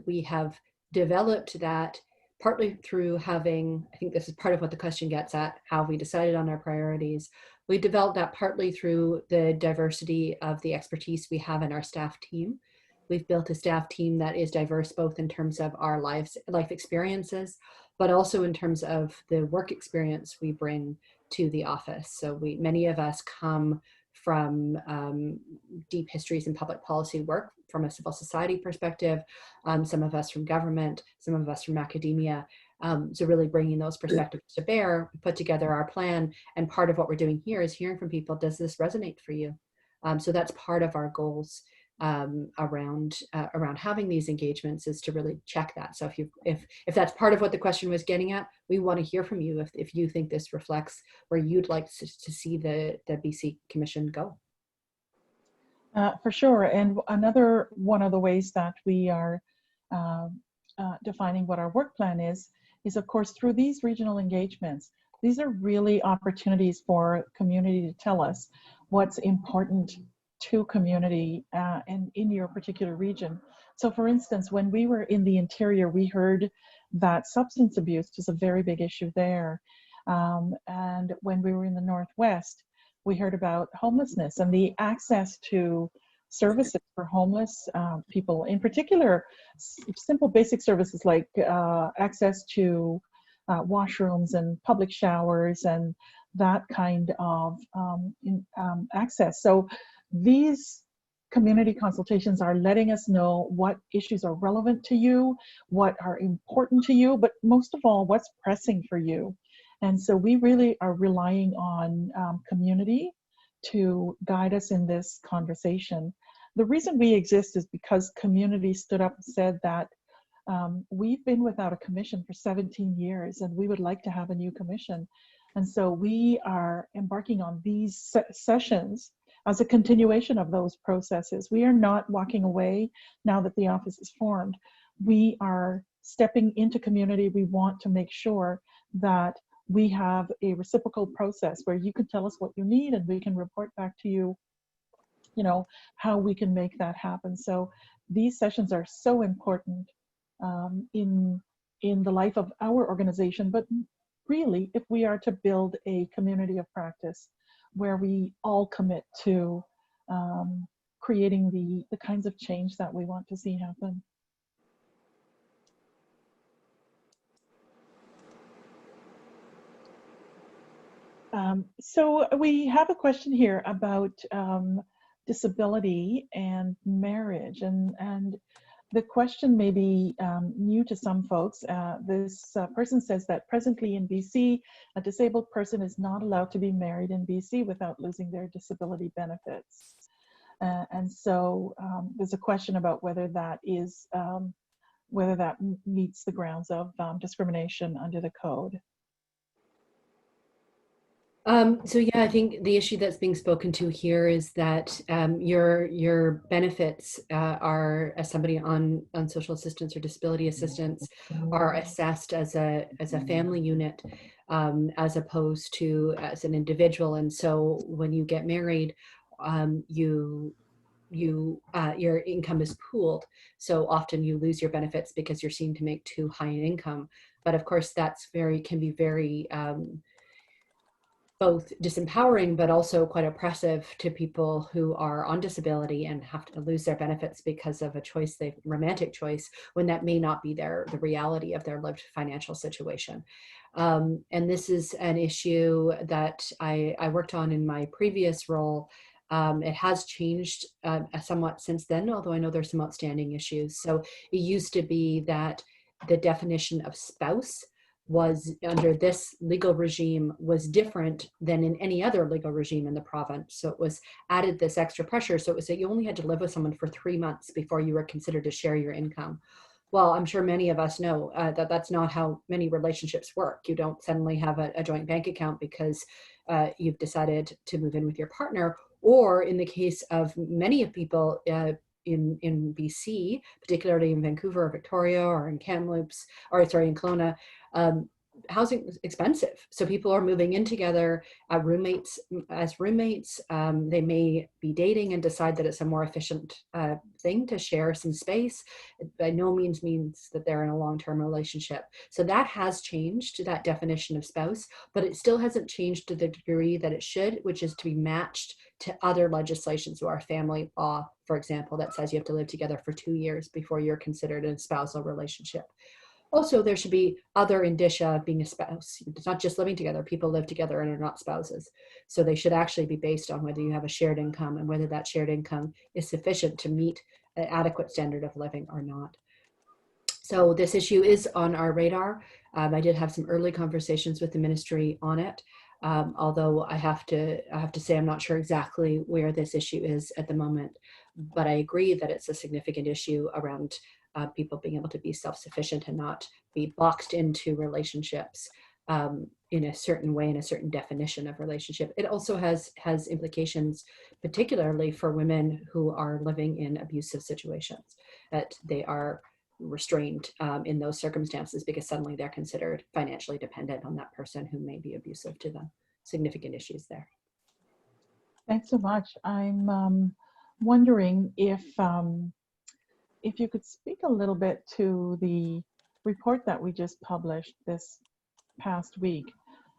We have developed that partly through having, I think this is part of what the question gets at, how we decided on our priorities. We developed that partly through the diversity of the expertise we have in our staff team. We've built a staff team that is diverse both in terms of our life experiences, but also in terms of the work experience we bring to the office. So many of us come from deep histories in public policy work from a civil society perspective, some of us from government, some of us from academia. So really bringing those perspectives to bear, we put together our plan, and part of what we're doing here is hearing from people, does this resonate for you? So that's part of our goals around having these engagements, is to really check that. So if that's part of what the question was getting at, we want to hear from you if you think this reflects where you'd like to see the BC Commission go. For sure. And another one of the ways that we are defining what our work plan is of course through these regional engagements. These are really opportunities for community to tell us what's important to community and in your particular region. So for instance, when we were in the interior, we heard that substance abuse was a very big issue there. And when we were in the Northwest, we heard about homelessness and the access to services for homeless people, in particular, simple basic services like access to washrooms and public showers and that kind of access. So these community consultations are letting us know what issues are relevant to you, what are important to you, but most of all, what's pressing for you. And so we really are relying on community to guide us in this conversation. The reason we exist is because community stood up and said that we've been without a commission for 17 years and we would like to have a new commission. And so we are embarking on these sessions as a continuation of those processes. We are not walking away now that the office is formed. We are stepping into community. We want to make sure that we have a reciprocal process where you can tell us what you need and we can report back to you, how we can make that happen. So these sessions are so important in the life of our organization, but really if we are to build a community of practice where we all commit to creating the kinds of change that we want to see happen. So we have a question here about disability and marriage, and the question may be new to some folks. This person says that presently in BC, a disabled person is not allowed to be married in BC without losing their disability benefits. And so there's a question about whether that is, whether that meets the grounds of discrimination under the code. So yeah, I think the issue that's being spoken to here is that your benefits are, as somebody on social assistance or disability assistance, are assessed as a family unit, as opposed to as an individual. And so when you get married, your income is pooled. So often you lose your benefits because you're seen to make too high an income. But of course, that's can be very both disempowering but also quite oppressive to people who are on disability and have to lose their benefits because of a choice, they romantic choice, when that may not be the reality of their lived financial situation. And this is an issue that I worked on in my previous role. It has changed somewhat since then, although I know there's some outstanding issues. So it used to be that the definition of spouse was under this legal regime was different than in any other legal regime in the province. So it was added this extra pressure. So it was that you only had to live with someone for 3 months before you were considered to share your income. Well, I'm sure many of us know that that's not how many relationships work. You don't suddenly have a joint bank account because you've decided to move in with your partner. Or in the case of many of people in BC, particularly in Vancouver or Victoria or in Kamloops, or sorry, in Kelowna, housing is expensive. So people are moving in together, roommates as roommates. They may be dating and decide that it's a more efficient thing to share some space. It by no means means that they're in a long-term relationship. So that has changed, that definition of spouse, but it still hasn't changed to the degree that it should, which is to be matched to other legislation. So our family law, for example, that says you have to live together for 2 years before you're considered in a spousal relationship. Also, there should be other indicia of being a spouse. It's not just living together. People live together and are not spouses. So they should actually be based on whether you have a shared income and whether that shared income is sufficient to meet an adequate standard of living or not. So this issue is on our radar. I did have some early conversations with the ministry on it. Although I have to say I'm not sure exactly where this issue is at the moment, but I agree that it's a significant issue around people being able to be self-sufficient and not be boxed into relationships in a certain way, in a certain definition of relationship. It also has implications, particularly for women who are living in abusive situations, that they are restrained in those circumstances because suddenly they're considered financially dependent on that person who may be abusive to them. Significant issues there. Thanks so much. I'm wondering if you could speak a little bit to the report that we just published this past week.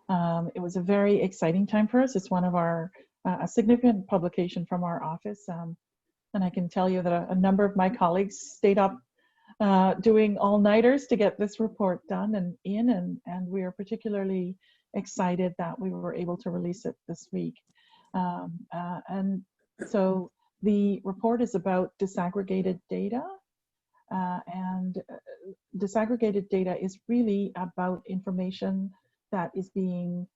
It was a very exciting time for us. It's one of our a significant publication from our office, and I can tell you that a number of my colleagues stayed up doing all-nighters to get this report done and we are particularly excited that we were able to release it this week. And so the report is about disaggregated data, and disaggregated data is really about information that is being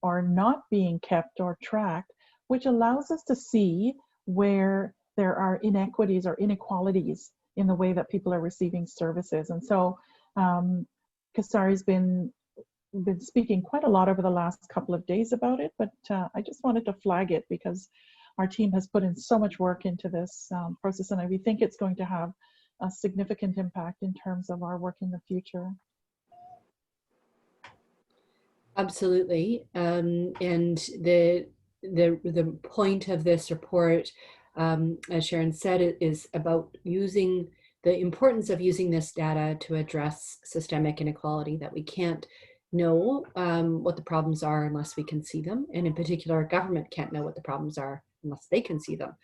or not being kept or tracked, which allows us to see where there are inequities or inequalities in the way that people are receiving services. And so Kasari's been speaking quite a lot over the last couple of days about it, but I just wanted to flag it because our team has put in so much work into this process, and we think it's going to have a significant impact in terms of our work in the future. Absolutely, and the point of this report, as Sharon said, is about using the importance of using this data to address systemic inequality, that we can't know what the problems are unless we can see them. And in particular, government can't know what the problems are unless they can see them.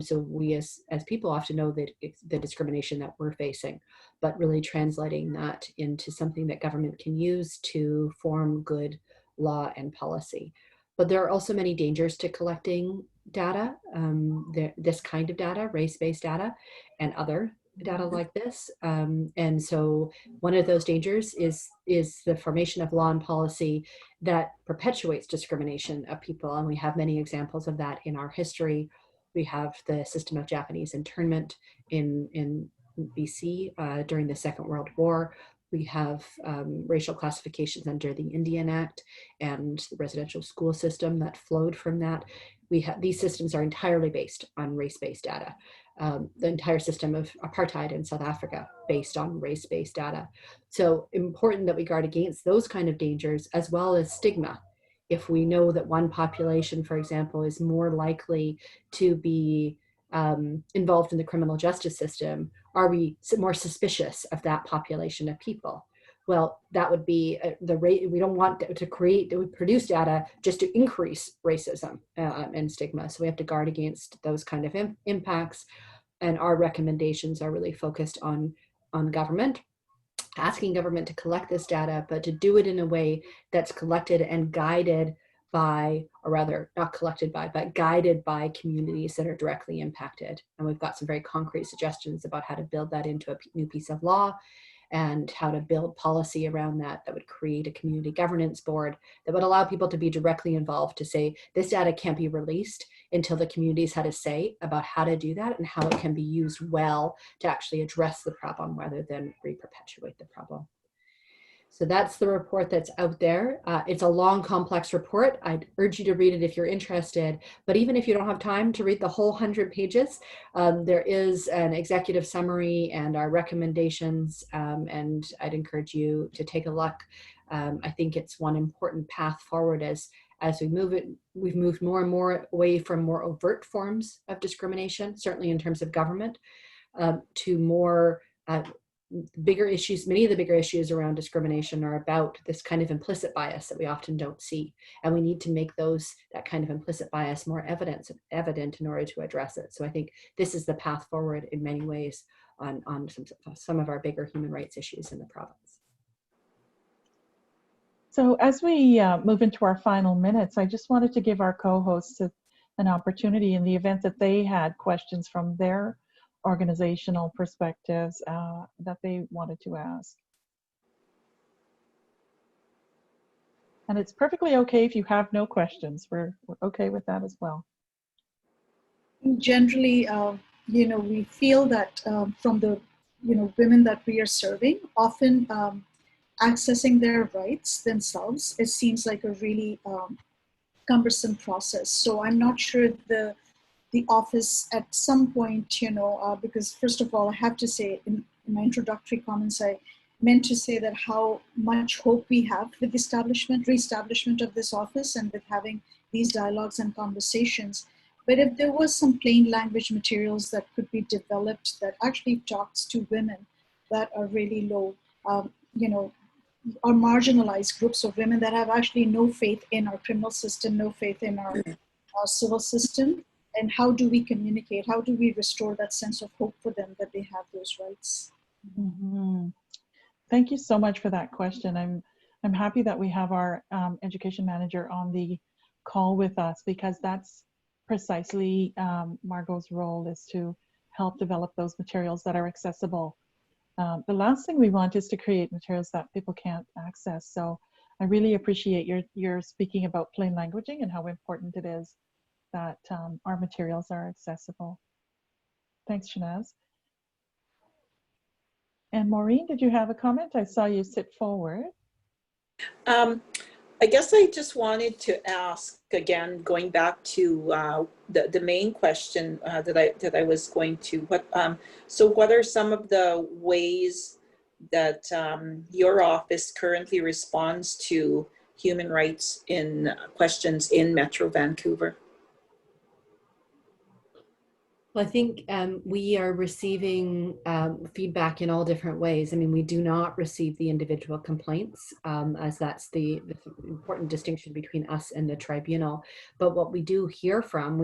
So we as people often know that it's the discrimination that we're facing, but really translating that into something that government can use to form good law and policy. But there are also many dangers to collecting data, this kind of data, race-based data, and other data like this. And so one of those dangers is the formation of law and policy that perpetuates discrimination of people. And we have many examples of that in our history. We have the system of Japanese internment in BC during the Second World War. We have racial classifications under the Indian Act and the residential school system that flowed from that. These systems are entirely based on race-based data. The entire system of apartheid in South Africa based on race-based data. So important that we guard against those kind of dangers, as well as stigma. If we know that one population, for example, is more likely to be involved in the criminal justice system, are we more suspicious of that population of people? Well, that would be the rate. We don't want to produce data just to increase racism and stigma. So we have to guard against those kind of impacts. And our recommendations are really focused on government, asking government to collect this data, but to do it in a way that's collected and guided by, or rather not collected by, but guided by communities that are directly impacted. And we've got some very concrete suggestions about how to build that into a new piece of law and how to build policy around that would create a community governance board that would allow people to be directly involved, to say this data can't be released until the communities had a say about how to do that and how it can be used well to actually address the problem rather than re-perpetuate the problem. So that's the report that's out there. It's a long, complex report. I'd urge you to read it if you're interested, but even if you don't have time to read the whole 100 pages, there is an executive summary and our recommendations, and I'd encourage you to take a look. I think it's one important path forward as we move it. We've moved more and more away from more overt forms of discrimination, certainly in terms of government, to more bigger issues. Many of the bigger issues around discrimination are about this kind of implicit bias that we often don't see. And we need to make that kind of implicit bias more evident in order to address it. So I think this is the path forward in many ways on some of our bigger human rights issues in the province. So as we move into our final minutes, I just wanted to give our co-hosts an opportunity in the event that they had questions from their organizational perspectives that they wanted to ask. And it's perfectly okay if you have no questions. We're okay with that as well. Generally, we feel that from the, women that we are serving, often accessing their rights themselves, it seems like a really cumbersome process. So I'm not sure the office at some point, because first of all, I have to say in my introductory comments, I meant to say that how much hope we have with reestablishment of this office and with having these dialogues and conversations. But if there was some plain language materials that could be developed that actually talks to women that are really low, are marginalized groups of women that have actually no faith in our criminal system, no faith in our civil system, and how do we communicate? How do we restore that sense of hope for them that they have those rights? Mm-hmm. Thank you so much for that question. I'm happy that we have our education manager on the call with us, because that's precisely Margot's role, is to help develop those materials that are accessible. The last thing we want is to create materials that people can't access. So I really appreciate your speaking about plain languaging and how important it is that our materials are accessible. Thanks, Shanaz. And Maureen, did you have a comment? I saw you sit forward. I guess I just wanted to ask again, going back to the main question that I was going to. So what are some of the ways that your office currently responds to human rights in questions in Metro Vancouver? Well, I think we are receiving feedback in all different ways. I mean, we do not receive the individual complaints, as that's the important distinction between us and the tribunal. But what we do hear from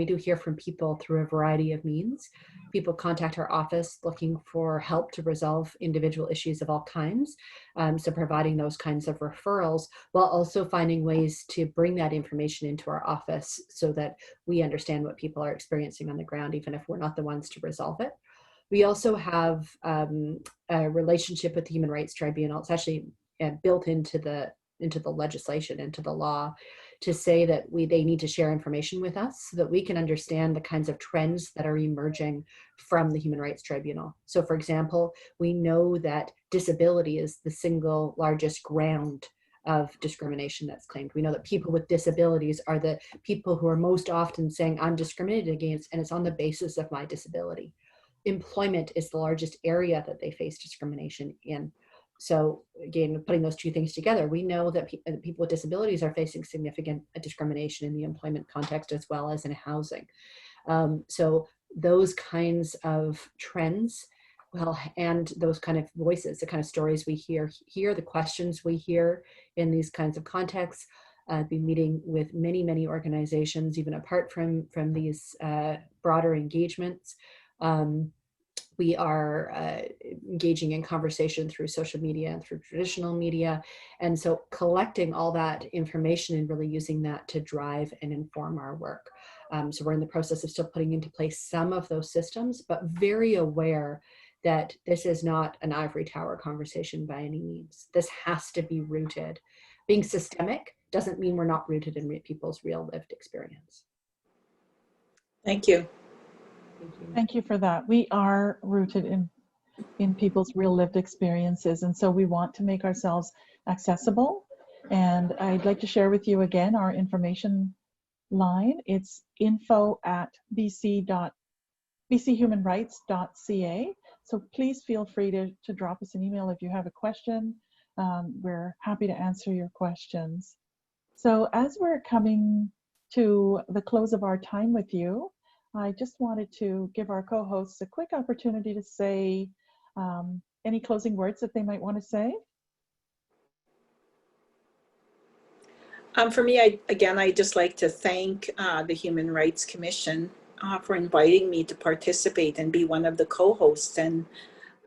people through a variety of means. People contact our office looking for help to resolve individual issues of all kinds. So providing those kinds of referrals, while also finding ways to bring that information into our office so that we understand what people are experiencing on the ground, even if we're not the ones to resolve it. We also have a relationship with the Human Rights Tribunal. It's actually built into the the legislation, into the law, to say that they need to share information with us so that we can understand the kinds of trends that are emerging from the Human Rights Tribunal. So for example, we know that disability is the single largest ground of discrimination that's claimed. We know that people with disabilities are the people who are most often saying, I'm discriminated against, and it's on the basis of my disability. Employment is the largest area that they face discrimination in. So again, putting those two things together, we know that people with disabilities are facing significant discrimination in the employment context as well as in housing. So those kinds of trends, well, and those kind of voices, the kind of stories we hear, the questions we hear in these kinds of contexts, be meeting with many, many organizations, even apart from these broader engagements. We are engaging in conversation through social media and through traditional media. And so collecting all that information and really using that to drive and inform our work. So we're in the process of still putting into place some of those systems, but very aware that this is not an ivory tower conversation by any means. This has to be rooted. Being systemic doesn't mean we're not rooted in people's real lived experience. Thank you. Thank you. Thank you for that. We are rooted in people's real lived experiences, and so we want to make ourselves accessible. And I'd like to share with you again our information line. It's info@bchumanrights.ca. So please feel free to drop us an email if you have a question. We're happy to answer your questions. So as we're coming to the close of our time with you, I just wanted to give our co-hosts a quick opportunity to say any closing words that they might want to say. For me, I'd just like to thank the Human Rights Commission for inviting me to participate and be one of the co-hosts. And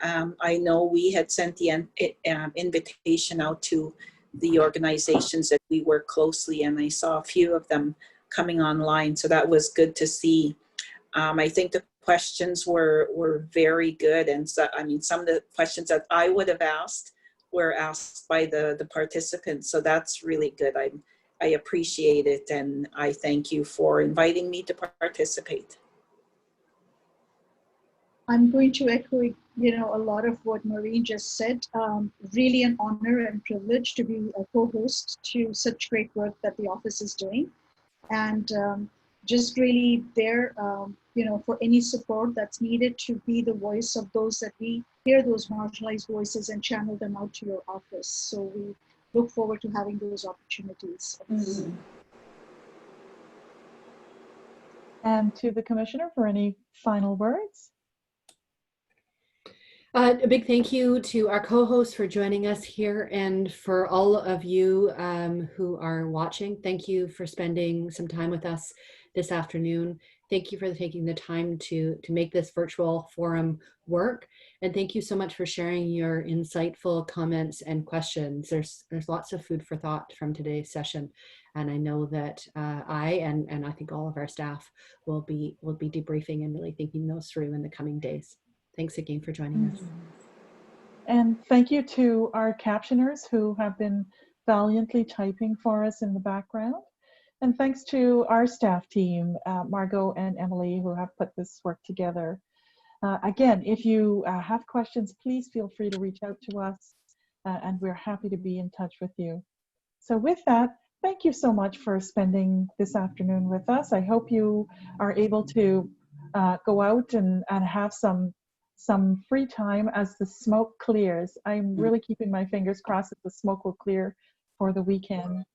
I know we had sent the invitation out to the organizations that we work closely, and I saw a few of them coming online. So that was good to see. I think the questions were very good. And so, I mean, some of the questions that I would have asked were asked by the participants. So that's really good. I appreciate it, and I thank you for inviting me to participate. I'm going to echo, a lot of what Maureen just said. Really an honor and privilege to be a co-host to such great work that the office is doing. And just really there, for any support that's needed to be the voice of those that we hear those marginalized voices and channel them out to your office. So we look forward to having those opportunities. Mm-hmm. And to the Commissioner for any final words. A big thank you to our co-hosts for joining us here, and for all of you who are watching. Thank you for spending some time with us this afternoon. Thank you for taking the time to make this virtual forum work. And thank you so much for sharing your insightful comments and questions. There's lots of food for thought from today's session. And I know that I and I think all of our staff will be debriefing and really thinking those through in the coming days. Thanks again for joining us. And thank you to our captioners who have been valiantly typing for us in the background. And thanks to our staff team, Margot and Emily, who have put this work together. Again, if you have questions, please feel free to reach out to us, and we're happy to be in touch with you. So with that, thank you so much for spending this afternoon with us. I hope you are able to go out and have some free time as the smoke clears. I'm really keeping my fingers crossed that the smoke will clear for the weekend.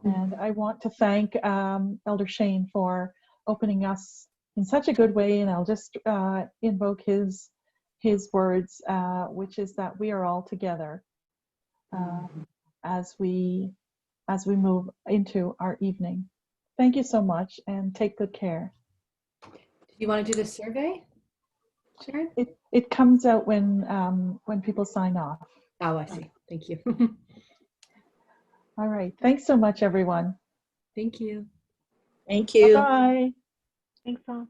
And I want to thank Elder Shane for opening us in such a good way. And I'll just invoke his words, which is that we are all together as we move into our evening. Thank you so much, and take good care. Do you want to do the survey, Sharon? It comes out when people sign off. Oh, I see. Thank you. All right. Thanks so much, everyone. Thank you. Thank you. Bye. Thanks all.